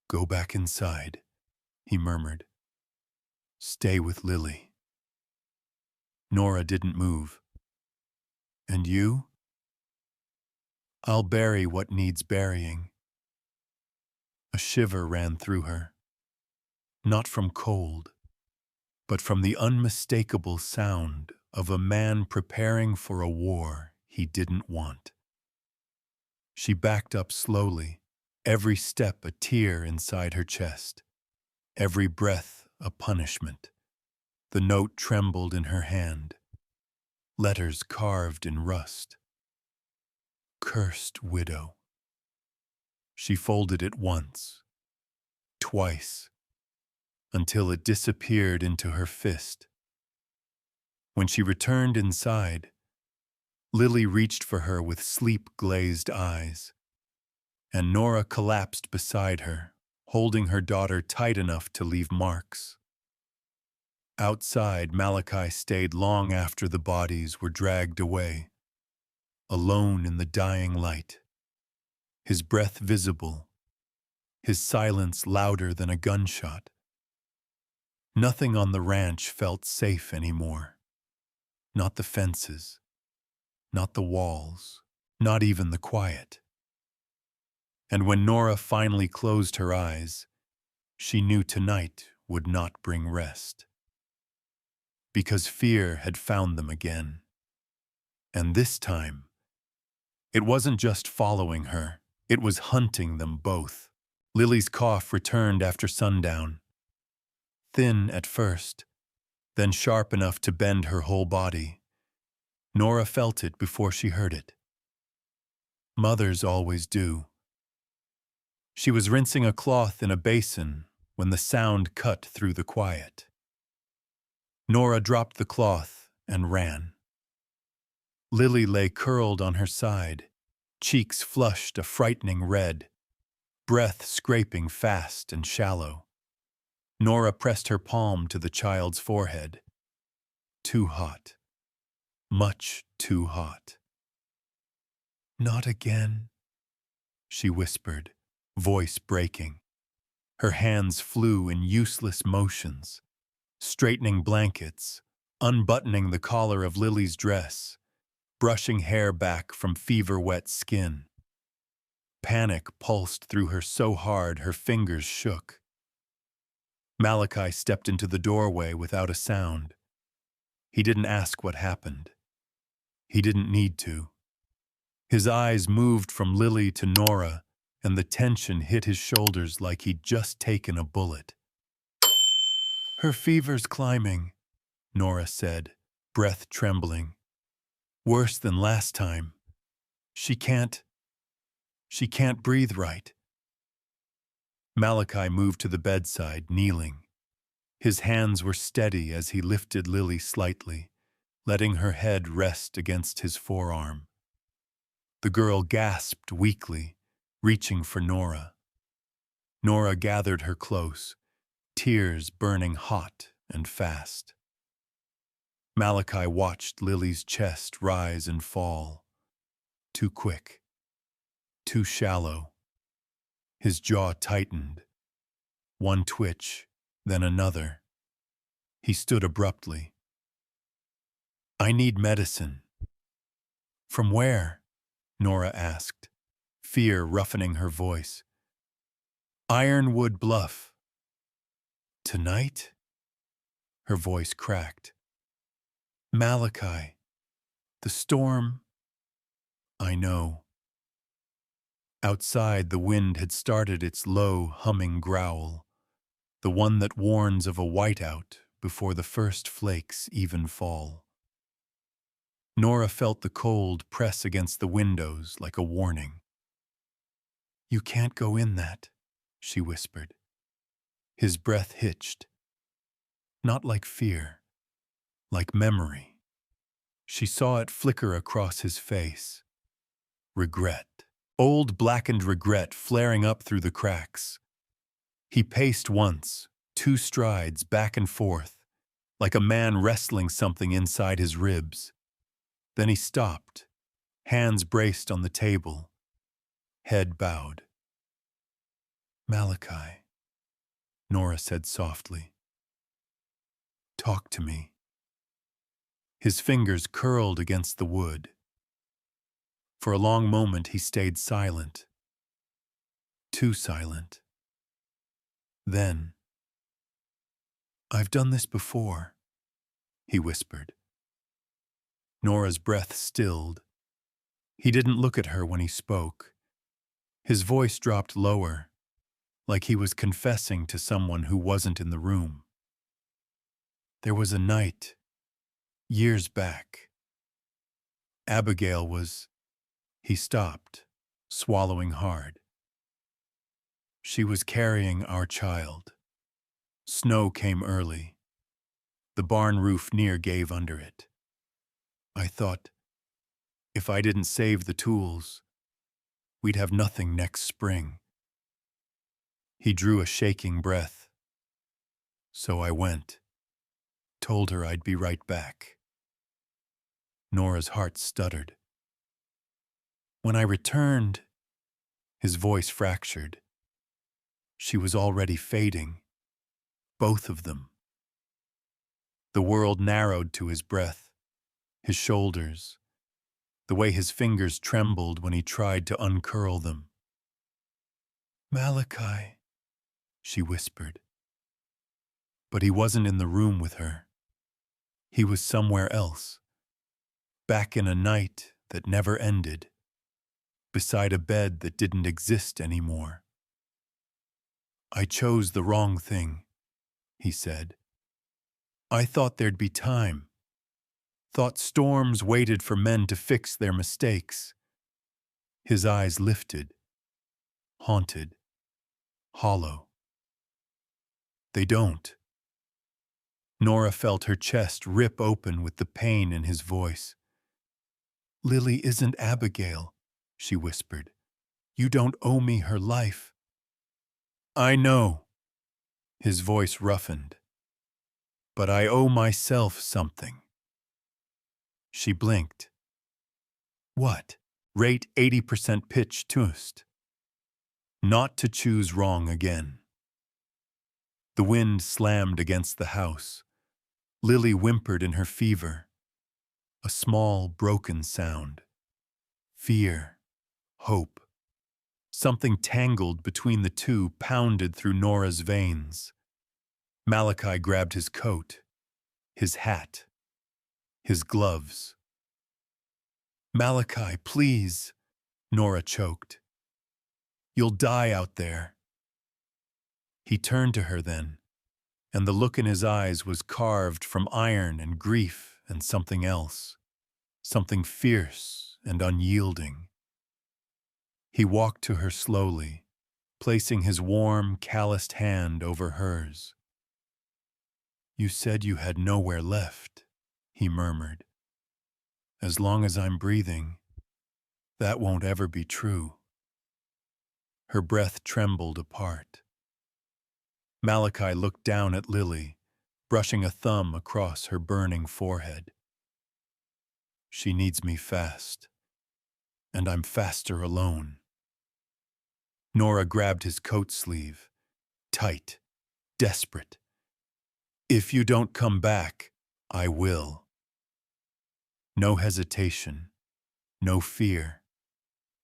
Go back inside, he murmured. Stay with Lily. Nora didn't move. And you? I'll bury what needs burying. A shiver ran through her, not from cold, but from the unmistakable sound of a man preparing for a war he didn't want. She backed up slowly, every step a tear inside her chest, every breath a punishment. The note trembled in her hand, letters carved in rust. Cursed widow. She folded it once, twice, until it disappeared into her fist. When she returned inside, Lily reached for her with sleep-glazed eyes, and Nora collapsed beside her, holding her daughter tight enough to leave marks. Outside, Malachi stayed long after the bodies were dragged away, alone in the dying light, his breath visible, his silence louder than a gunshot. Nothing on the ranch felt safe anymore. Not the fences, not the walls, not even the quiet. And when Nora finally closed her eyes, she knew tonight would not bring rest. Because fear had found them again. And this time, it wasn't just following her, it was hunting them both. Lily's cough returned after sundown. Thin at first, then sharp enough to bend her whole body. Nora felt it before she heard it. Mothers always do. She was rinsing a cloth in a basin when the sound cut through the quiet. Nora dropped the cloth and ran. Lily lay curled on her side, cheeks flushed a frightening red, breath scraping fast and shallow. Nora pressed her palm to the child's forehead. Too hot. Much too hot. Not again, she whispered, voice breaking. Her hands flew in useless motions, straightening blankets, unbuttoning the collar of Lily's dress, brushing hair back from fever-wet skin. Panic pulsed through her so hard her fingers shook. Malachi stepped into the doorway without a sound. He didn't ask what happened. He didn't need to. His eyes moved from Lily to Nora, and the tension hit his shoulders like he'd just taken a bullet. Her fever's climbing, Nora said, breath trembling. Worse than last time. She can't breathe right. Malachi moved to the bedside, kneeling. His hands were steady as he lifted Lily slightly, letting her head rest against his forearm. The girl gasped weakly, reaching for Nora. Nora gathered her close, tears burning hot and fast. Malachi watched Lily's chest rise and fall. Too quick. Too shallow. His jaw tightened. One twitch, then another. He stood abruptly. I need medicine. From where? Nora asked, fear roughening her voice. Ironwood Bluff. Tonight? Her voice cracked. Malachi. The storm. I know. Outside, the wind had started its low, humming growl, the one that warns of a whiteout before the first flakes even fall. Nora felt the cold press against the windows like a warning. You can't go in that, she whispered. His breath hitched. Not like fear, like memory. She saw it flicker across his face. Regret. Old blackened regret flaring up through the cracks. He paced once, 2 strides back and forth, like a man wrestling something inside his ribs. Then he stopped, hands braced on the table, head bowed. Malachi, Nora said softly. Talk to me. His fingers curled against the wood. For a long moment he stayed silent. Too silent. Then, I've done this before, he whispered. Nora's breath stilled. He didn't look at her when he spoke. His voice dropped lower, like he was confessing to someone who wasn't in the room. There was a night, years back. Abigail was... He stopped, swallowing hard. She was carrying our child. Snow came early. The barn roof near gave under it. I thought, if I didn't save the tools, we'd have nothing next spring. He drew a shaking breath. So I went, told her I'd be right back. Nora's heart stuttered. When I returned, his voice fractured. She was already fading, both of them. The world narrowed to his breath, his shoulders, the way his fingers trembled when he tried to uncurl them. Malachi, she whispered. But he wasn't in the room with her. He was somewhere else, back in a night that never ended, beside a bed that didn't exist anymore. I chose the wrong thing, he said. I thought there'd be time. Thought storms waited for men to fix their mistakes. His eyes lifted, haunted, hollow. They don't. Nora felt her chest rip open with the pain in his voice. Lily isn't Abigail, she whispered. You don't owe me her life. I know. His voice roughened. But I owe myself something. She blinked. What? Rate 80% pitch tust. Not to choose wrong again. The wind slammed against the house. Lily whimpered in her fever. A small, broken sound. Fear. Hope. Something tangled between the two pounded through Nora's veins. Malachi grabbed his coat, his hat, his gloves. Malachi, please, Nora choked. You'll die out there. He turned to her then, and the look in his eyes was carved from iron and grief and something else, something fierce and unyielding. He walked to her slowly, placing his warm, calloused hand over hers. "You said you had nowhere left," he murmured. "As long as I'm breathing, that won't ever be true." Her breath trembled apart. Malachi looked down at Lily, brushing a thumb across her burning forehead. "She needs me fast, and I'm faster alone." Nora grabbed his coat sleeve, tight, desperate. "If you don't come back, I will." No hesitation, no fear,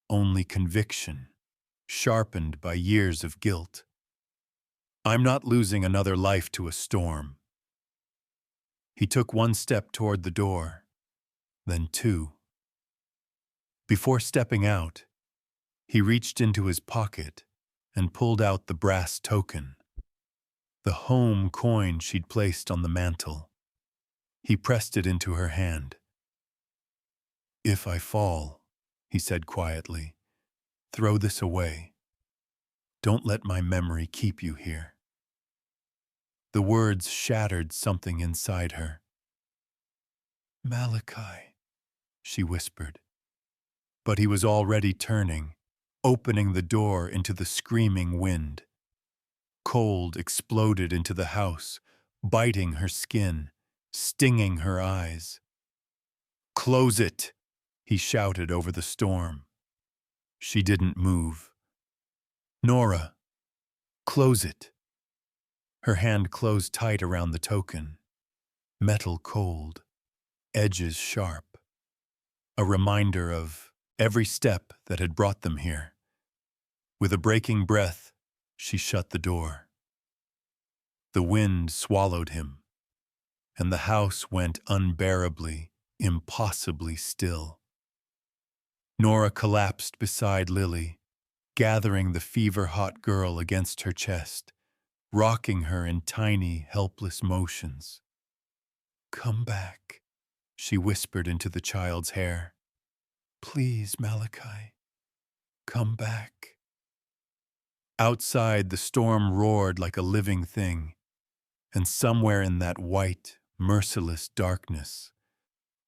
only conviction, sharpened by years of guilt. "I'm not losing another life to a storm." He took one step toward the door, then two. Before stepping out, he reached into his pocket and pulled out the brass token, the home coin she'd placed on the mantel. He pressed it into her hand. "If I fall," he said quietly, "throw this away. Don't let my memory keep you here." The words shattered something inside her. "Malachi," she whispered. But he was already turning, opening the door into the screaming wind. Cold exploded into the house, biting her skin, stinging her eyes. "Close it!" he shouted over the storm. She didn't move. "Nora, close it." Her hand closed tight around the token, metal cold, edges sharp, a reminder of every step that had brought them here. With a breaking breath, she shut the door. The wind swallowed him, and the house went unbearably, impossibly still. Nora collapsed beside Lily, gathering the fever-hot girl against her chest, rocking her in tiny, helpless motions. "Come back," she whispered into the child's hair. "Please, Malachi, come back." Outside, the storm roared like a living thing, and somewhere in that white, merciless darkness,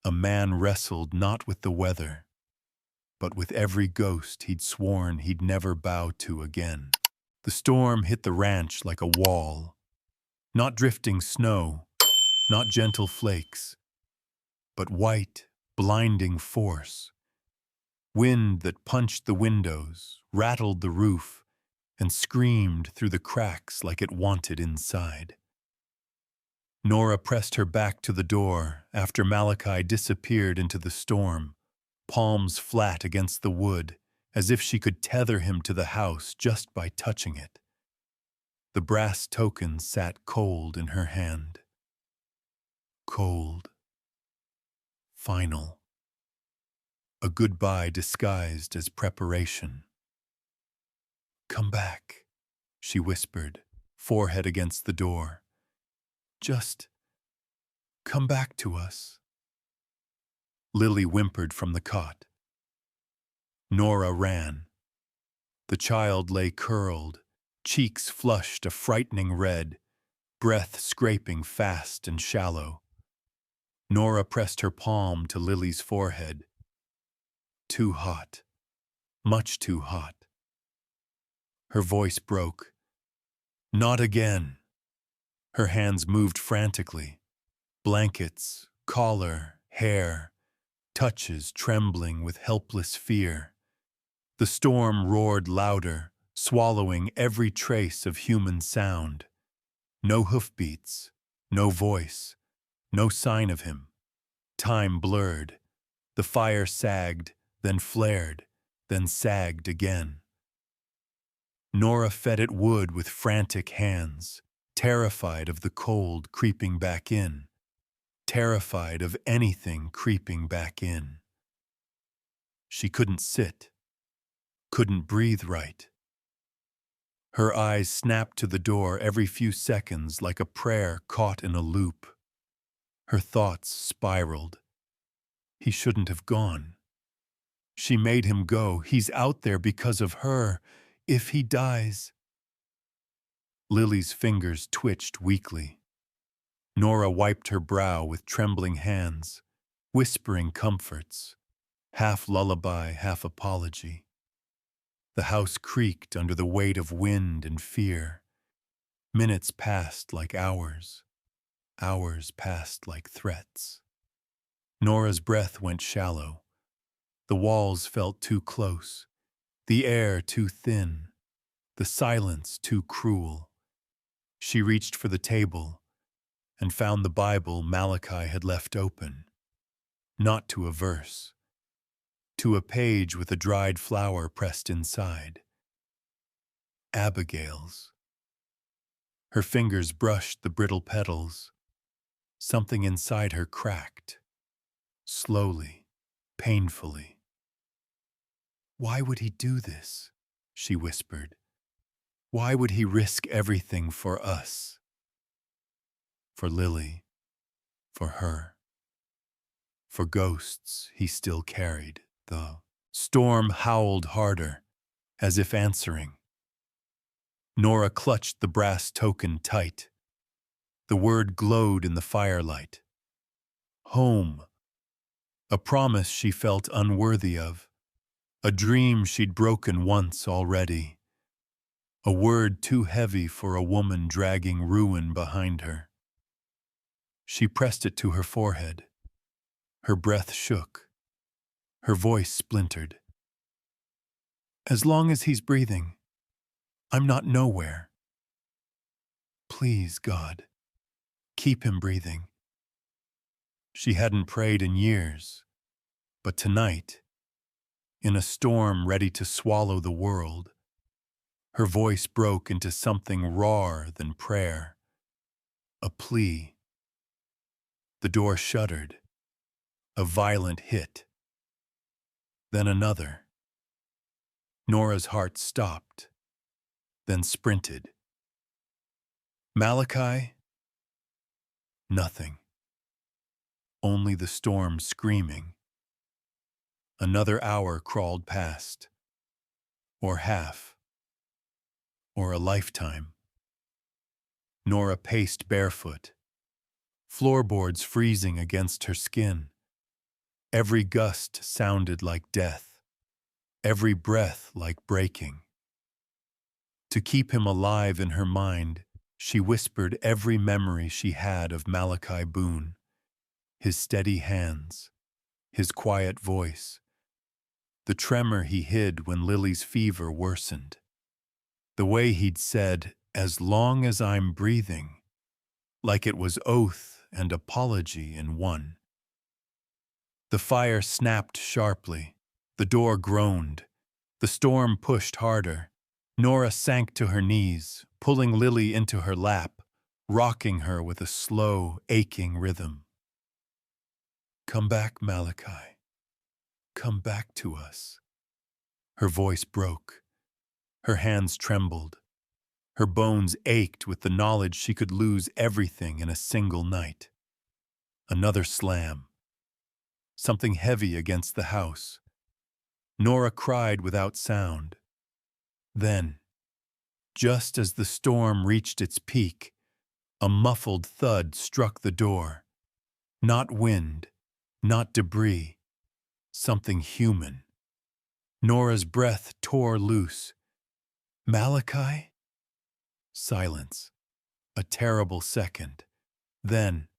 a man wrestled not with the weather, but with every ghost he'd sworn he'd never bow to again. The storm hit the ranch like a wall, not drifting snow, not gentle flakes, but white, blinding force. Wind that punched the windows, rattled the roof, and screamed through the cracks like it wanted inside. Nora pressed her back to the door after Malachi disappeared into the storm, palms flat against the wood, as if she could tether him to the house just by touching it. The brass token sat cold in her hand. Cold. Final. A goodbye disguised as preparation. "Come back," she whispered, forehead against the door. "Just come back to us." Lily whimpered from the cot. Nora ran. The child lay curled, cheeks flushed a frightening red, breath scraping fast and shallow. Nora pressed her palm to Lily's forehead. Too hot. Much too hot. Her voice broke. "Not again." Her hands moved frantically. Blankets, collar, hair, touches trembling with helpless fear. The storm roared louder, swallowing every trace of human sound. No hoofbeats, no voice, no sign of him. Time blurred. The fire sagged, then flared, then sagged again. Nora fed it wood with frantic hands, terrified of the cold creeping back in, terrified of anything creeping back in. She couldn't sit, couldn't breathe right. Her eyes snapped to the door every few seconds like a prayer caught in a loop. Her thoughts spiraled. He shouldn't have gone. She made him go. He's out there because of her. If he dies... Lily's fingers twitched weakly. Nora wiped her brow with trembling hands, whispering comforts, half lullaby, half apology. The house creaked under the weight of wind and fear. Minutes passed like hours. Hours passed like threats. Nora's breath went shallow. The walls felt too close, the air too thin, the silence too cruel. She reached for the table and found the Bible Malachi had left open, not to a verse, to a page with a dried flower pressed inside. Abigail's. Her fingers brushed the brittle petals. Something inside her cracked, slowly, painfully. "Why would he do this?" she whispered. "Why would he risk everything for us? For Lily, for her, for ghosts he still carried." The storm howled harder, as if answering. Nora clutched the brass token tight. The word glowed in the firelight. Home. A promise she felt unworthy of. A dream she'd broken once already. A word too heavy for a woman dragging ruin behind her. She pressed it to her forehead. Her breath shook. Her voice splintered. "As long as he's breathing, I'm not nowhere. Please, God, keep him breathing." She hadn't prayed in years, but tonight, in a storm ready to swallow the world, her voice broke into something rawer than prayer. A plea. The door shuddered. A violent hit. Then another. Nora's heart stopped, then sprinted. Malachi? Nothing. Only the storm screaming. Another hour crawled past. Or half. Or a lifetime. Nora paced barefoot. Floorboards freezing against her skin. Every gust sounded like death. Every breath like breaking. To keep him alive in her mind, she whispered every memory she had of Malachi Boone. His steady hands, his quiet voice, the tremor he hid when Lily's fever worsened, the way he'd said, "As long as I'm breathing," like it was oath and apology in one. The fire snapped sharply, the door groaned, the storm pushed harder. Nora sank to her knees, pulling Lily into her lap, rocking her with a slow, aching rhythm. "Come back, Malachi. Come back to us." Her voice broke. Her hands trembled. Her bones ached with the knowledge she could lose everything in a single night. Another slam. Something heavy against the house. Nora cried without sound. Then, just as the storm reached its peak, a muffled thud struck the door. Not wind, not debris, something human. Nora's breath tore loose. "Malachi?" Silence. A terrible second. Then,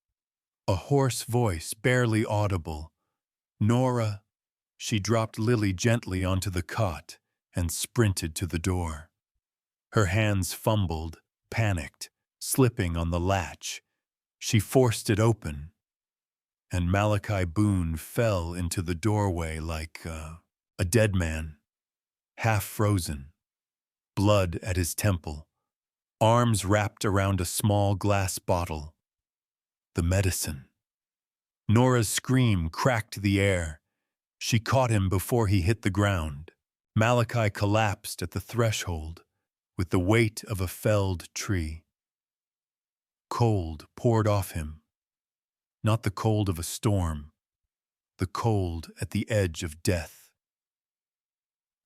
a hoarse voice, barely audible. "Nora." She dropped Lily gently onto the cot and sprinted to the door. Her hands fumbled, panicked, slipping on the latch. She forced it open, and Malachi Boone fell into the doorway like a dead man, half frozen, blood at his temple, arms wrapped around a small glass bottle. The medicine. Nora's scream cracked the air. She caught him before he hit the ground. Malachi collapsed at the threshold, with the weight of a felled tree. Cold poured off him, not the cold of a storm, the cold at the edge of death.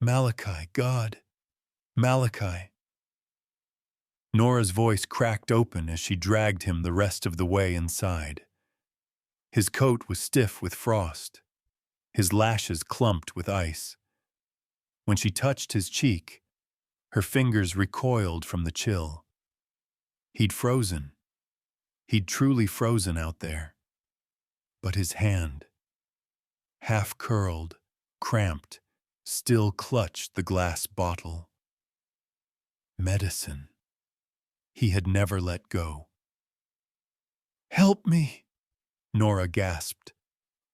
Malachi, God, Malachi. Nora's voice cracked open as she dragged him the rest of the way inside. His coat was stiff with frost, his lashes clumped with ice. When she touched his cheek, her fingers recoiled from the chill. He'd frozen. He'd truly frozen out there. But his hand, half curled, cramped, still clutched the glass bottle. Medicine. He had never let go. "Help me," Nora gasped,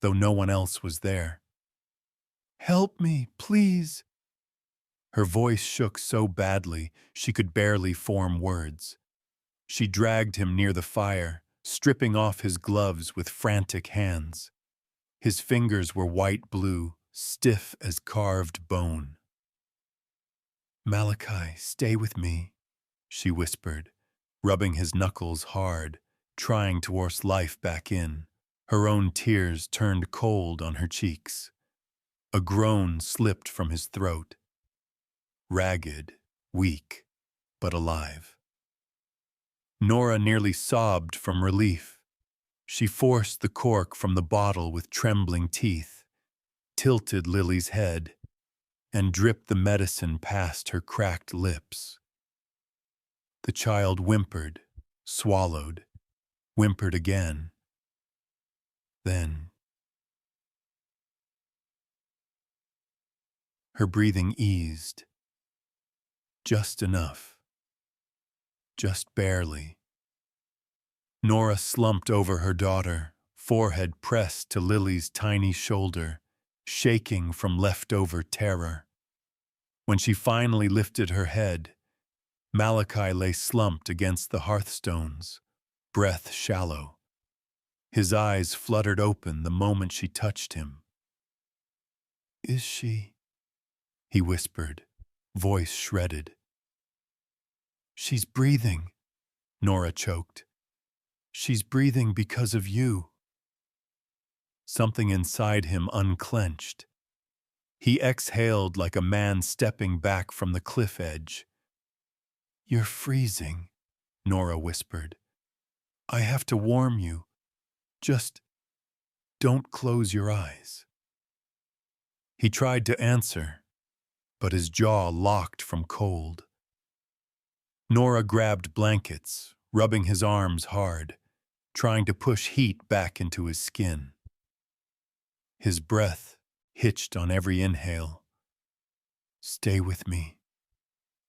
though no one else was there. "Help me, please." Her voice shook so badly she could barely form words. She dragged him near the fire, stripping off his gloves with frantic hands. His fingers were white-blue, stiff as carved bone. "Malachi, stay with me," she whispered, rubbing his knuckles hard, trying to force life back in. Her own tears turned cold on her cheeks. A groan slipped from his throat. Ragged, weak, but alive. Nora nearly sobbed from relief. She forced the cork from the bottle with trembling teeth, tilted Lily's head, and dripped the medicine past her cracked lips. The child whimpered, swallowed, whimpered again. Then her breathing eased. Just enough. Just barely. Nora slumped over her daughter, forehead pressed to Lily's tiny shoulder, shaking from leftover terror. When she finally lifted her head, Malachi lay slumped against the hearthstones, breath shallow. His eyes fluttered open the moment she touched him. "Is she?" he whispered, voice shredded. "She's breathing," Nora choked. "She's breathing because of you." Something inside him unclenched. He exhaled like a man stepping back from the cliff edge. "You're freezing," Nora whispered. "I have to warm you. Just don't close your eyes." He tried to answer, but his jaw locked from cold. Nora grabbed blankets, rubbing his arms hard, trying to push heat back into his skin. His breath hitched on every inhale. "Stay with me.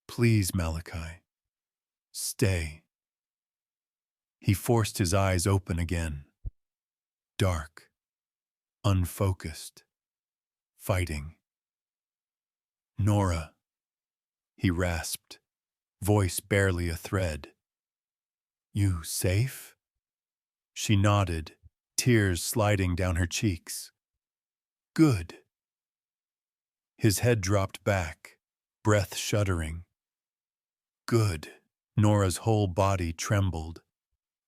Please, Malachi. Stay." He forced his eyes open again. Dark, unfocused, fighting. "Nora," he rasped, voice barely a thread. "You safe?" She nodded, tears sliding down her cheeks. "Good." His head dropped back, breath shuddering. "Good." Nora's whole body trembled.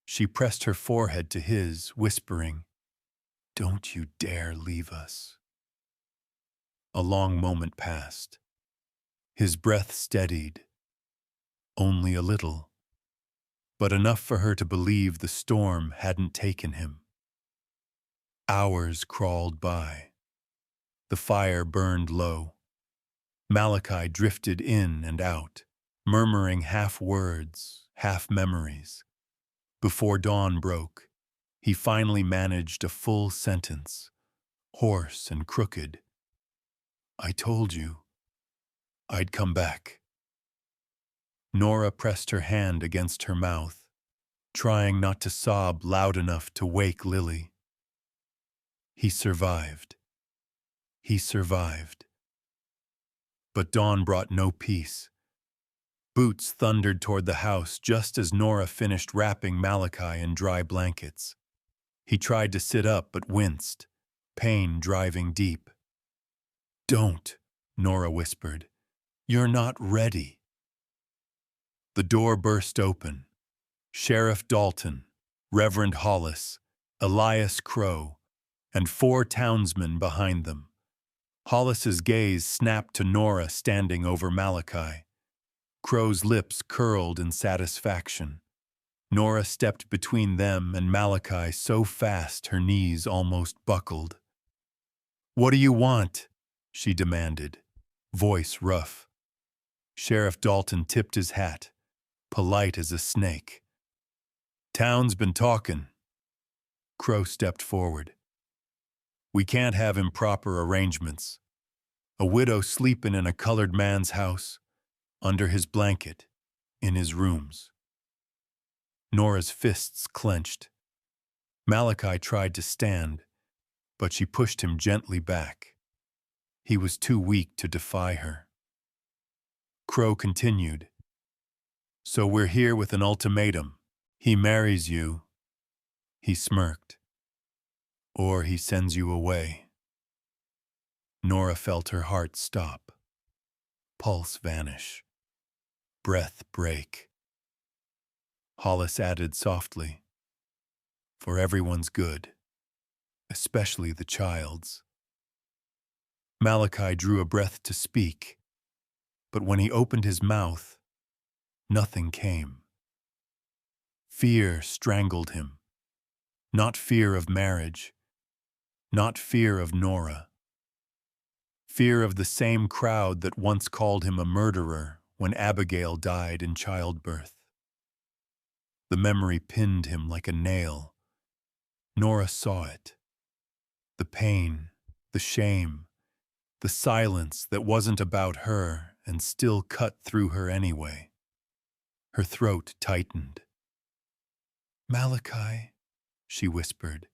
She pressed her forehead to his, whispering, "Don't you dare leave us." A long moment passed. His breath steadied. Only a little, but enough for her to believe the storm hadn't taken him. Hours crawled by. The fire burned low. Malachi drifted in and out, murmuring half words, half memories. Before dawn broke, he finally managed a full sentence, hoarse and crooked. "I told you I'd come back." Nora pressed her hand against her mouth, trying not to sob loud enough to wake Lily. He survived. He survived. But dawn brought no peace. Boots thundered toward the house just as Nora finished wrapping Malachi in dry blankets. He tried to sit up but winced, pain driving deep. "Don't," Nora whispered. "You're not ready." The door burst open. Sheriff Dalton, Reverend Hollis, Elias Crow, and 4 townsmen behind them. Hollis's gaze snapped to Nora standing over Malachi. Crow's lips curled in satisfaction. Nora stepped between them and Malachi so fast her knees almost buckled. "What do you want?" she demanded, voice rough. Sheriff Dalton tipped his hat, polite as a snake. "Town's been talkin'." Crow stepped forward. "We can't have improper arrangements. A widow sleepin' in a colored man's house, under his blanket, in his rooms." Nora's fists clenched. Malachi tried to stand, but she pushed him gently back. He was too weak to defy her. Crow continued, "So we're here with an ultimatum. He marries you," he smirked, "or he sends you away." Nora felt her heart stop, pulse vanish, breath break. Hollis added softly, "For everyone's good, especially the child's." Malachi drew a breath to speak, but when he opened his mouth, nothing came. Fear strangled him. Not fear of marriage, not fear of Nora. Fear of the same crowd that once called him a murderer when Abigail died in childbirth. The memory pinned him like a nail. Nora saw it. The pain, the shame, the silence that wasn't about her and still cut through her anyway. Her throat tightened. "Malachi," she whispered.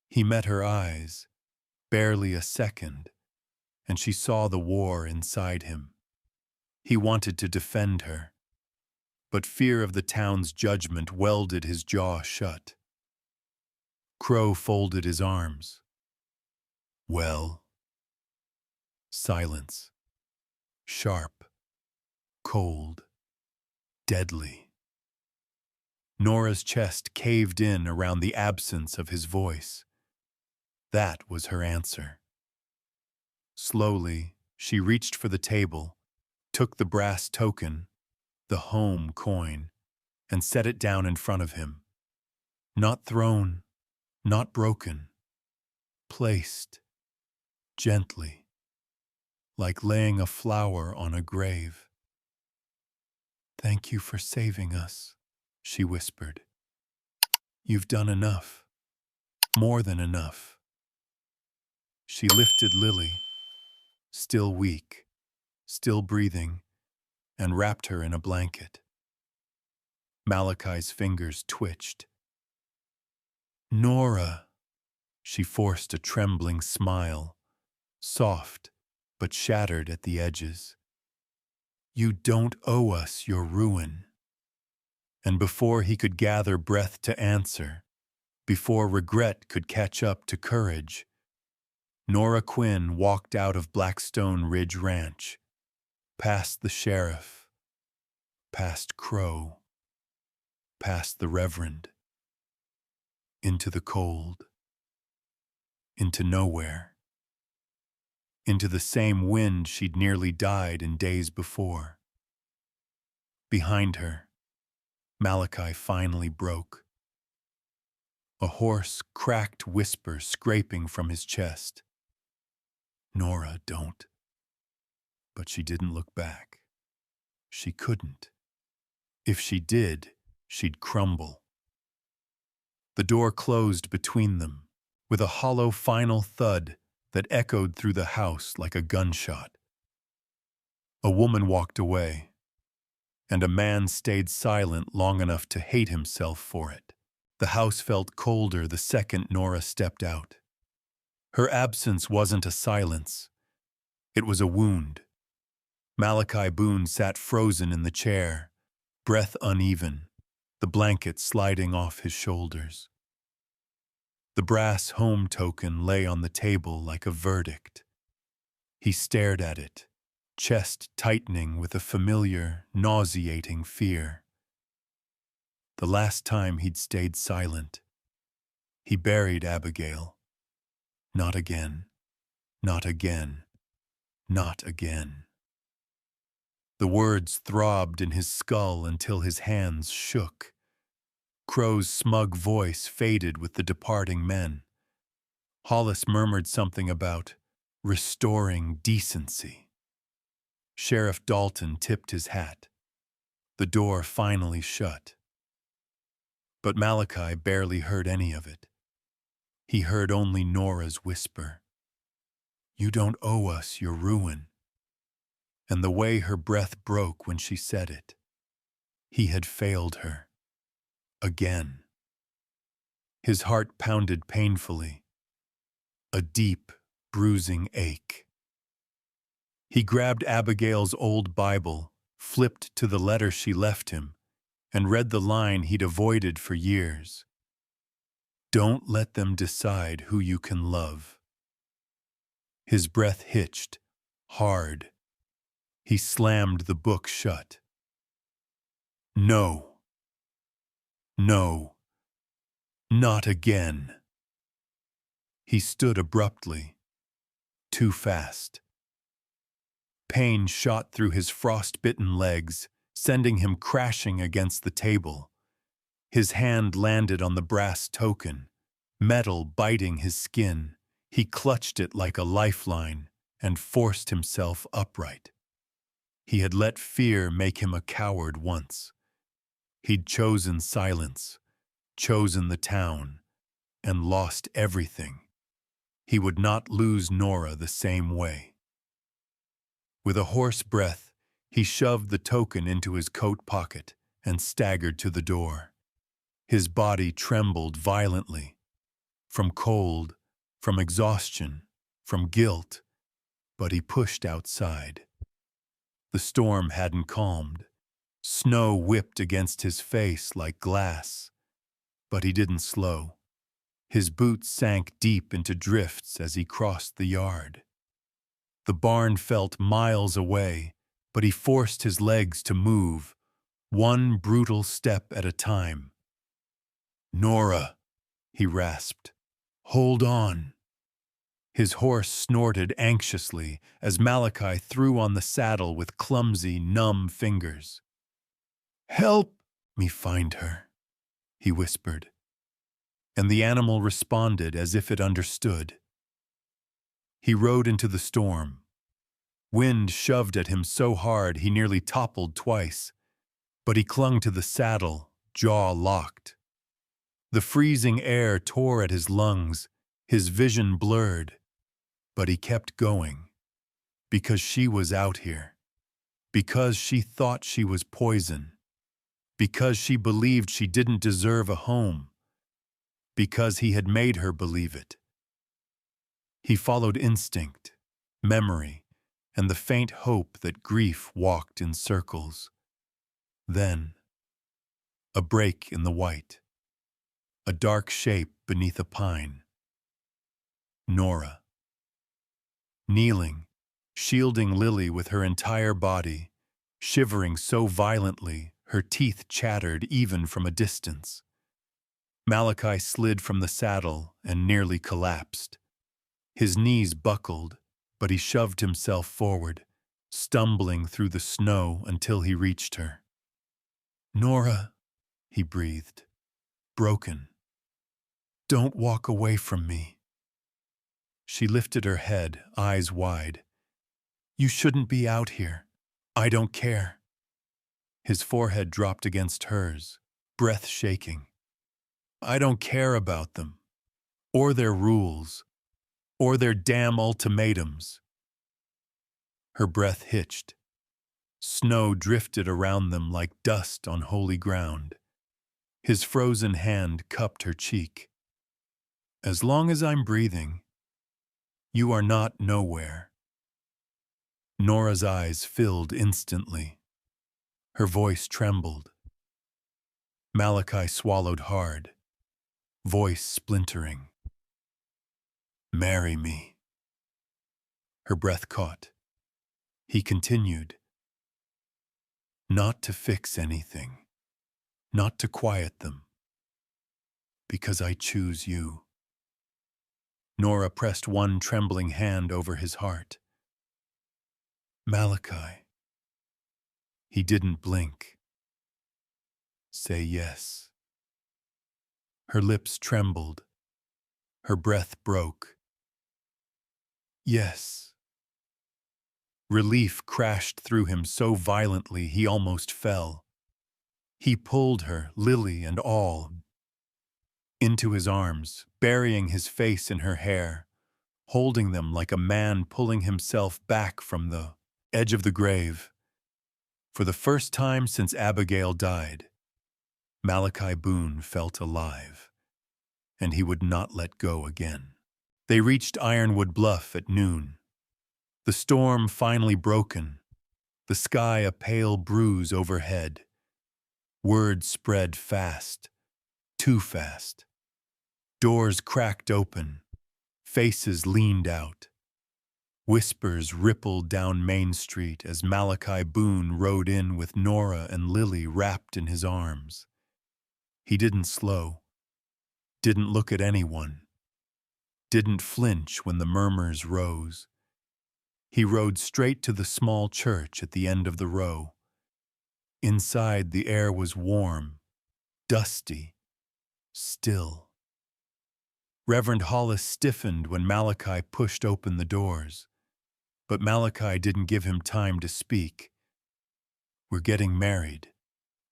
He met her eyes, barely a second, and she saw the war inside him. He wanted to defend her, but fear of the town's judgment welded his jaw shut. Crow folded his arms. "Well?" Silence. Sharp, cold, deadly. Nora's chest caved in around the absence of his voice. That was her answer. Slowly, she reached for the table, took the brass token, the home coin, and set it down in front of him. Not thrown, not broken. Placed, gently, like laying a flower on a grave. "Thank you for saving us," she whispered. "You've done enough. More than enough." She lifted Lily, still weak, still breathing, and wrapped her in a blanket. Malachi's fingers twitched. "Nora," she forced a trembling smile, soft but shattered at the edges. "You don't owe us your ruin." And before he could gather breath to answer, before regret could catch up to courage, Nora Quinn walked out of Blackstone Ridge Ranch, past the sheriff, past Crow, past the Reverend, into the cold, into nowhere, into the same wind she'd nearly died in days before. Behind her, Malachi finally broke. A hoarse, cracked whisper scraping from his chest. "Nora, don't." But she didn't look back. She couldn't. If she did, she'd crumble. The door closed between them, with a hollow final thud that echoed through the house like a gunshot. A woman walked away, and a man stayed silent long enough to hate himself for it. The house felt colder the second Nora stepped out. Her absence wasn't a silence. It was a wound. Malachi Boone sat frozen in the chair, breath uneven, the blanket sliding off his shoulders. The brass home token lay on the table like a verdict. He stared at it, chest tightening with a familiar, nauseating fear. The last time he'd stayed silent, he buried Abigail. Not again, not again, not again. The words throbbed in his skull until his hands shook. Crow's smug voice faded with the departing men. Hollis murmured something about restoring decency. Sheriff Dalton tipped his hat. The door finally shut. But Malachi barely heard any of it. He heard only Nora's whisper, "You don't owe us your ruin." And the way her breath broke when she said it. He had failed her. Again. His heart pounded painfully. A deep, bruising ache. He grabbed Abigail's old Bible, flipped to the letter she left him, and read the line he'd avoided for years. Don't let them decide who you can love. His breath hitched, hard. He slammed the book shut. No. No. Not again. He stood abruptly. Too fast. Pain shot through his frost-bitten legs, sending him crashing against the table. His hand landed on the brass token, metal biting his skin. He clutched it like a lifeline and forced himself upright. He had let fear make him a coward once. He'd chosen silence, chosen the town, and lost everything. He would not lose Nora the same way. With a hoarse breath, he shoved the token into his coat pocket and staggered to the door. His body trembled violently, from cold, from exhaustion, from guilt, but he pushed outside. The storm hadn't calmed. Snow whipped against his face like glass, but he didn't slow. His boots sank deep into drifts as he crossed the yard. The barn felt miles away, but he forced his legs to move, one brutal step at a time. "Nora," he rasped, "hold on." His horse snorted anxiously as Malachi threw on the saddle with clumsy, numb fingers. "Help me find her," he whispered. And the animal responded as if it understood. He rode into the storm. Wind shoved at him so hard he nearly toppled twice, but he clung to the saddle, jaw locked. The freezing air tore at his lungs, his vision blurred, but he kept going, because she was out here, because she thought she was poison, because she believed she didn't deserve a home, because he had made her believe it. He followed instinct, memory, and the faint hope that grief walked in circles. Then, a break in the white, a dark shape beneath a pine. Nora. Kneeling, shielding Lily with her entire body, shivering so violently her teeth chattered even from a distance. Malachi slid from the saddle and nearly collapsed. His knees buckled, but he shoved himself forward, stumbling through the snow until he reached her. "Nora," he breathed, broken. "Don't walk away from me." She lifted her head, eyes wide. "You shouldn't be out here. I don't care." His forehead dropped against hers, breath shaking. "I don't care about them, or their rules, or their damn ultimatums." Her breath hitched. Snow drifted around them like dust on holy ground. His frozen hand cupped her cheek. "As long as I'm breathing, you are not nowhere." Nora's eyes filled instantly. Her voice trembled. Malachi swallowed hard, voice splintering. "Marry me." Her breath caught. He continued, "Not to fix anything, not to quiet them, because I choose you." Nora pressed one trembling hand over his heart. "Malachi." He didn't blink. "Say yes." Her lips trembled. Her breath broke. "Yes." Relief crashed through him so violently he almost fell. He pulled her, Lily and all, into his arms, burying his face in her hair, holding them like a man pulling himself back from the edge of the grave. For the first time since Abigail died, Malachi Boone felt alive, and he would not let go again. They reached Ironwood Bluff at noon. The storm finally broken, the sky a pale bruise overhead. Word spread fast, too fast. Doors cracked open, faces leaned out. Whispers rippled down Main Street as Malachi Boone rode in with Nora and Lily wrapped in his arms. He didn't slow, didn't look at anyone, didn't flinch when the murmurs rose. He rode straight to the small church at the end of the row. Inside, the air was warm, dusty, still. Reverend Hollis stiffened when Malachi pushed open the doors, but Malachi didn't give him time to speak. "We're getting married,"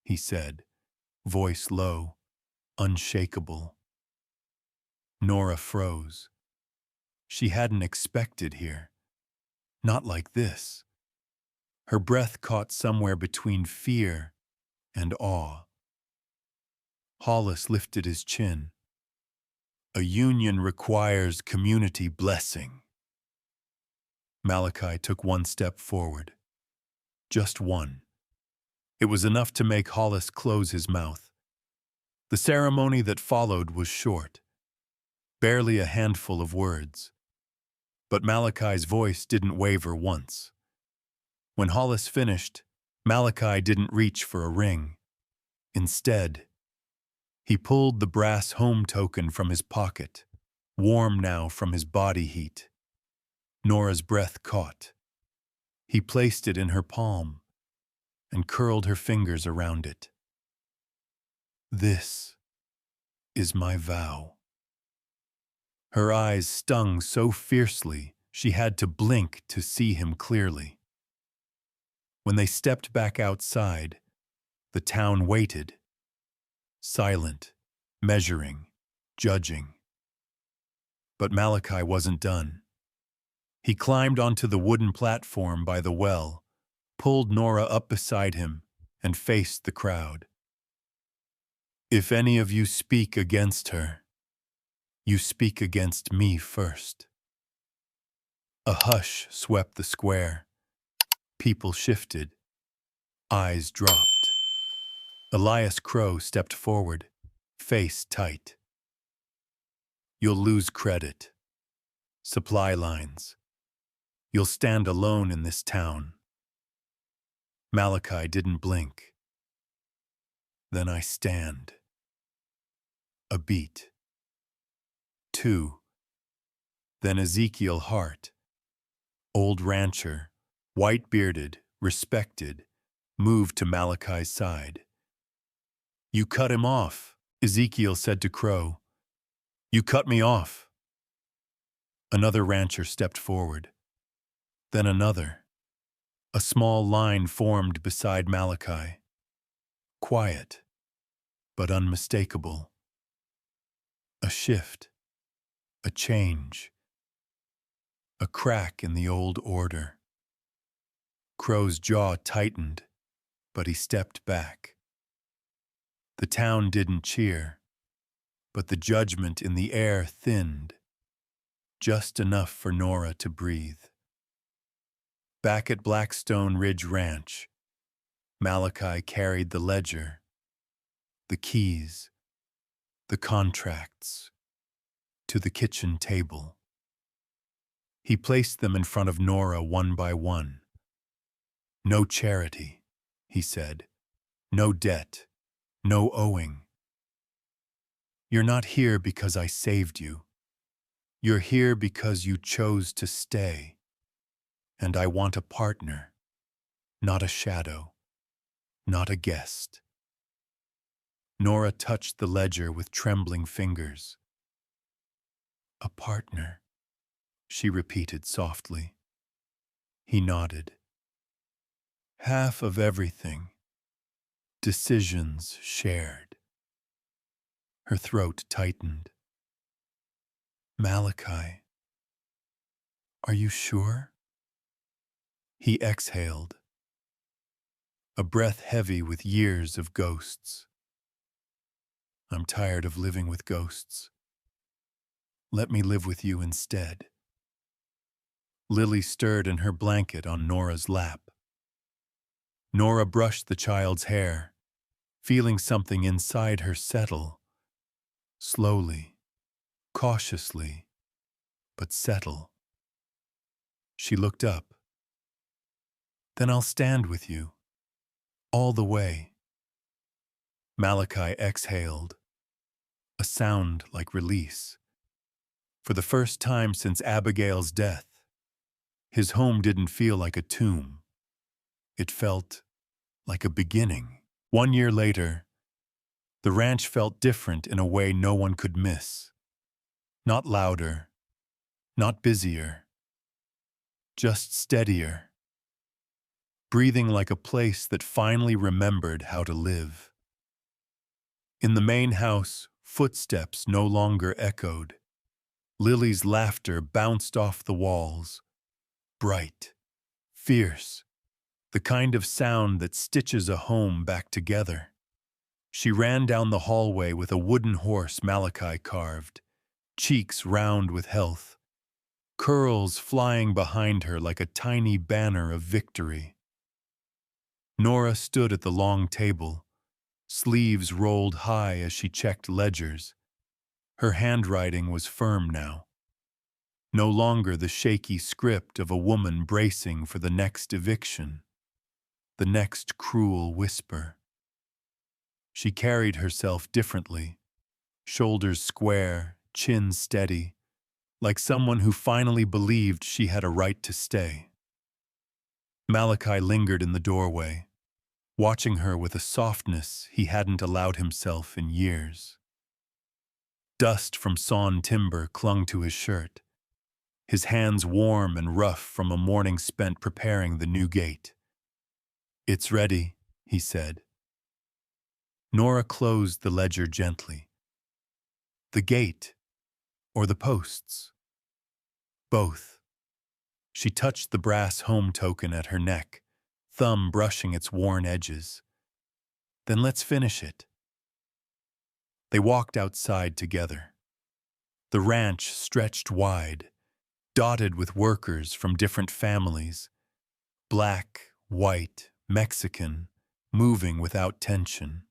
he said, voice low, unshakable. Nora froze. She hadn't expected here. Not like this. Her breath caught somewhere between fear and awe. Hollis lifted his chin. "A union requires community blessing." Malachi took one step forward. Just one. It was enough to make Hollis close his mouth. The ceremony that followed was short, barely a handful of words. But Malachi's voice didn't waver once. When Hollis finished, Malachi didn't reach for a ring. Instead, he pulled the brass home token from his pocket, warm now from his body heat. Nora's breath caught. He placed it in her palm and curled her fingers around it. "This is my vow." Her eyes stung so fiercely she had to blink to see him clearly. When they stepped back outside, the town waited, silent, measuring, judging. But Malachi wasn't done. He climbed onto the wooden platform by the well, pulled Nora up beside him, and faced the crowd. "If any of you speak against her, you speak against me first." A hush swept the square. People shifted. Eyes dropped. Elias Crow stepped forward, face tight. "You'll lose credit. Supply lines. You'll stand alone in this town." Malachi didn't blink. "Then I stand." A beat. Two. Then Ezekiel Hart, old rancher, white-bearded, respected, moved to Malachi's side. "You cut him off," Ezekiel said to Crow. "You cut me off." Another rancher stepped forward. Then another. A small line formed beside Malachi. Quiet, but unmistakable. A shift. A change. A crack in the old order. Crow's jaw tightened, but he stepped back. The town didn't cheer, but the judgment in the air thinned, just enough for Nora to breathe. Back at Blackstone Ridge Ranch, Malachi carried the ledger, the keys, the contracts, to the kitchen table. He placed them in front of Nora one by one, No charity, he said. No debt. No owing. You're not here because I saved you. You're here because you chose to stay. And I want a partner, not a shadow, not a guest. Nora touched the ledger with trembling fingers. A partner, she repeated softly. He nodded. Half of everything. Decisions shared. Her throat tightened. Malachi, are you sure? He exhaled, a breath heavy with years of ghosts. I'm tired of living with ghosts. Let me live with you instead. Lily stirred in her blanket on Nora's lap. Nora brushed the child's hair, feeling something inside her settle. Slowly, cautiously, but settle. She looked up. Then I'll stand with you, all the way. Malachi exhaled, a sound like release. For the first time since Abigail's death, his home didn't feel like a tomb. It felt like a beginning. 1 year later, the ranch felt different in a way no one could miss. Not louder, not busier, just steadier. Breathing like a place that finally remembered how to live. In the main house, footsteps no longer echoed. Lily's laughter bounced off the walls, bright, fierce, the kind of sound that stitches a home back together. She ran down the hallway with a wooden horse Malachi carved, cheeks round with health, curls flying behind her like a tiny banner of victory. Nora stood at the long table, sleeves rolled high as she checked ledgers. Her handwriting was firm now. No longer the shaky script of a woman bracing for the next eviction, the next cruel whisper. She carried herself differently, shoulders square, chin steady, like someone who finally believed she had a right to stay. Malachi lingered in the doorway, watching her with a softness he hadn't allowed himself in years. Dust from sawn timber clung to his shirt, his hands warm and rough from a morning spent preparing the new gate. It's ready, he said. Nora closed the ledger gently. The gate, or the posts? Both. She touched the brass home token at her neck, thumb brushing its worn edges. Then let's finish it. They walked outside together. The ranch stretched wide, dotted with workers from different families, black, white, Mexican, moving without tension.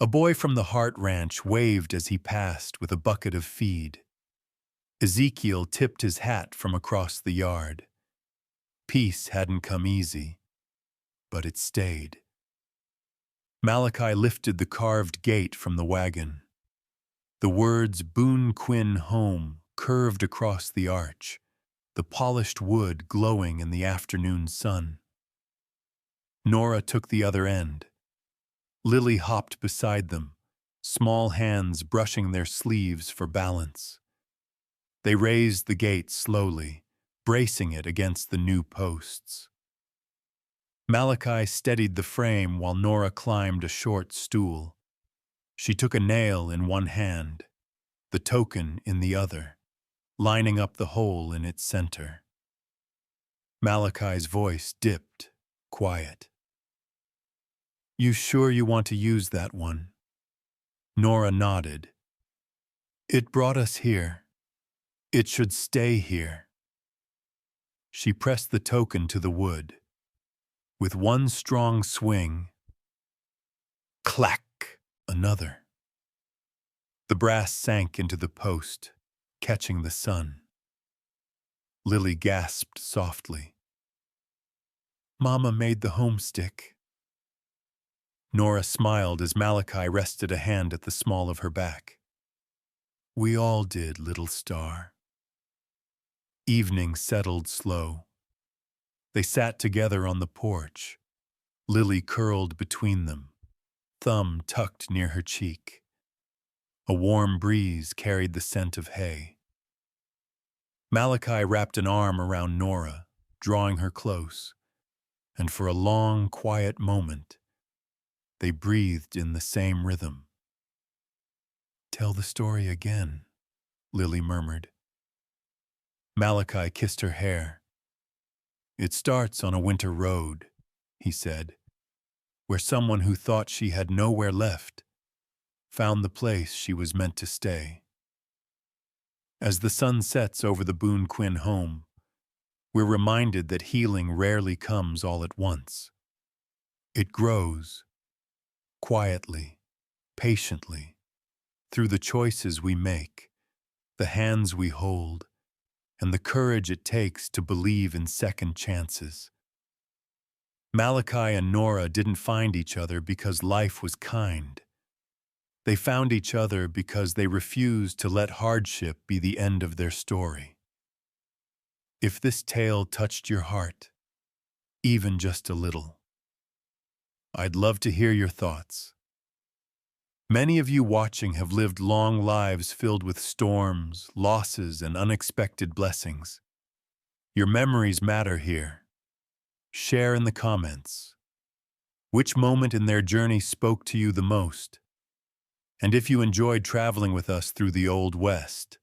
A boy from the Hart Ranch waved as he passed with a bucket of feed. Ezekiel tipped his hat from across the yard. Peace hadn't come easy, but it stayed. Malachi lifted the carved gate from the wagon. The words Boone Quinn Home curved across the arch, the polished wood glowing in the afternoon sun. Nora took the other end. Lily hopped beside them, small hands brushing their sleeves for balance. They raised the gate slowly, bracing it against the new posts. Malachi steadied the frame while Nora climbed a short stool. She took a nail in one hand, the token in the other, lining up the hole in its center. Malachi's voice dipped, quiet. You sure you want to use that one? Nora nodded. It brought us here. It should stay here. She pressed the token to the wood. With one strong swing, clack, another. The brass sank into the post, catching the sun. Lily gasped softly. Mama made the homestick. Nora smiled as Malachi rested a hand at the small of her back. We all did, little star. Evening settled slow. They sat together on the porch, Lily curled between them, thumb tucked near her cheek. A warm breeze carried the scent of hay. Malachi wrapped an arm around Nora, drawing her close, and for a long, quiet moment, they breathed in the same rhythm. Tell the story again, Lily murmured. Malachi kissed her hair. It starts on a winter road, he said, where someone who thought she had nowhere left found the place she was meant to stay. As the sun sets over the Boone Quinn home, we're reminded that healing rarely comes all at once. It grows, quietly, patiently, through the choices we make, the hands we hold, and the courage it takes to believe in second chances. Malachi and Nora didn't find each other because life was kind. They found each other because they refused to let hardship be the end of their story. If this tale touched your heart, even just a little, I'd love to hear your thoughts. Many of you watching have lived long lives filled with storms, losses, and unexpected blessings. Your memories matter here. Share in the comments. Which moment in their journey spoke to you the most? And if you enjoyed traveling with us through the Old West,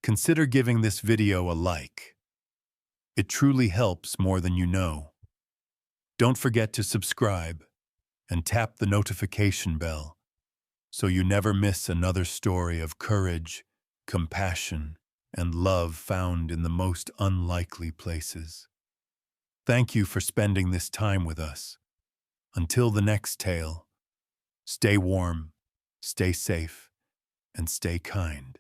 consider giving this video a like. It truly helps more than you know. Don't forget to subscribe and tap the notification bell so you never miss another story of courage, compassion, and love found in the most unlikely places. Thank you for spending this time with us. Until the next tale, stay warm, stay safe, and stay kind.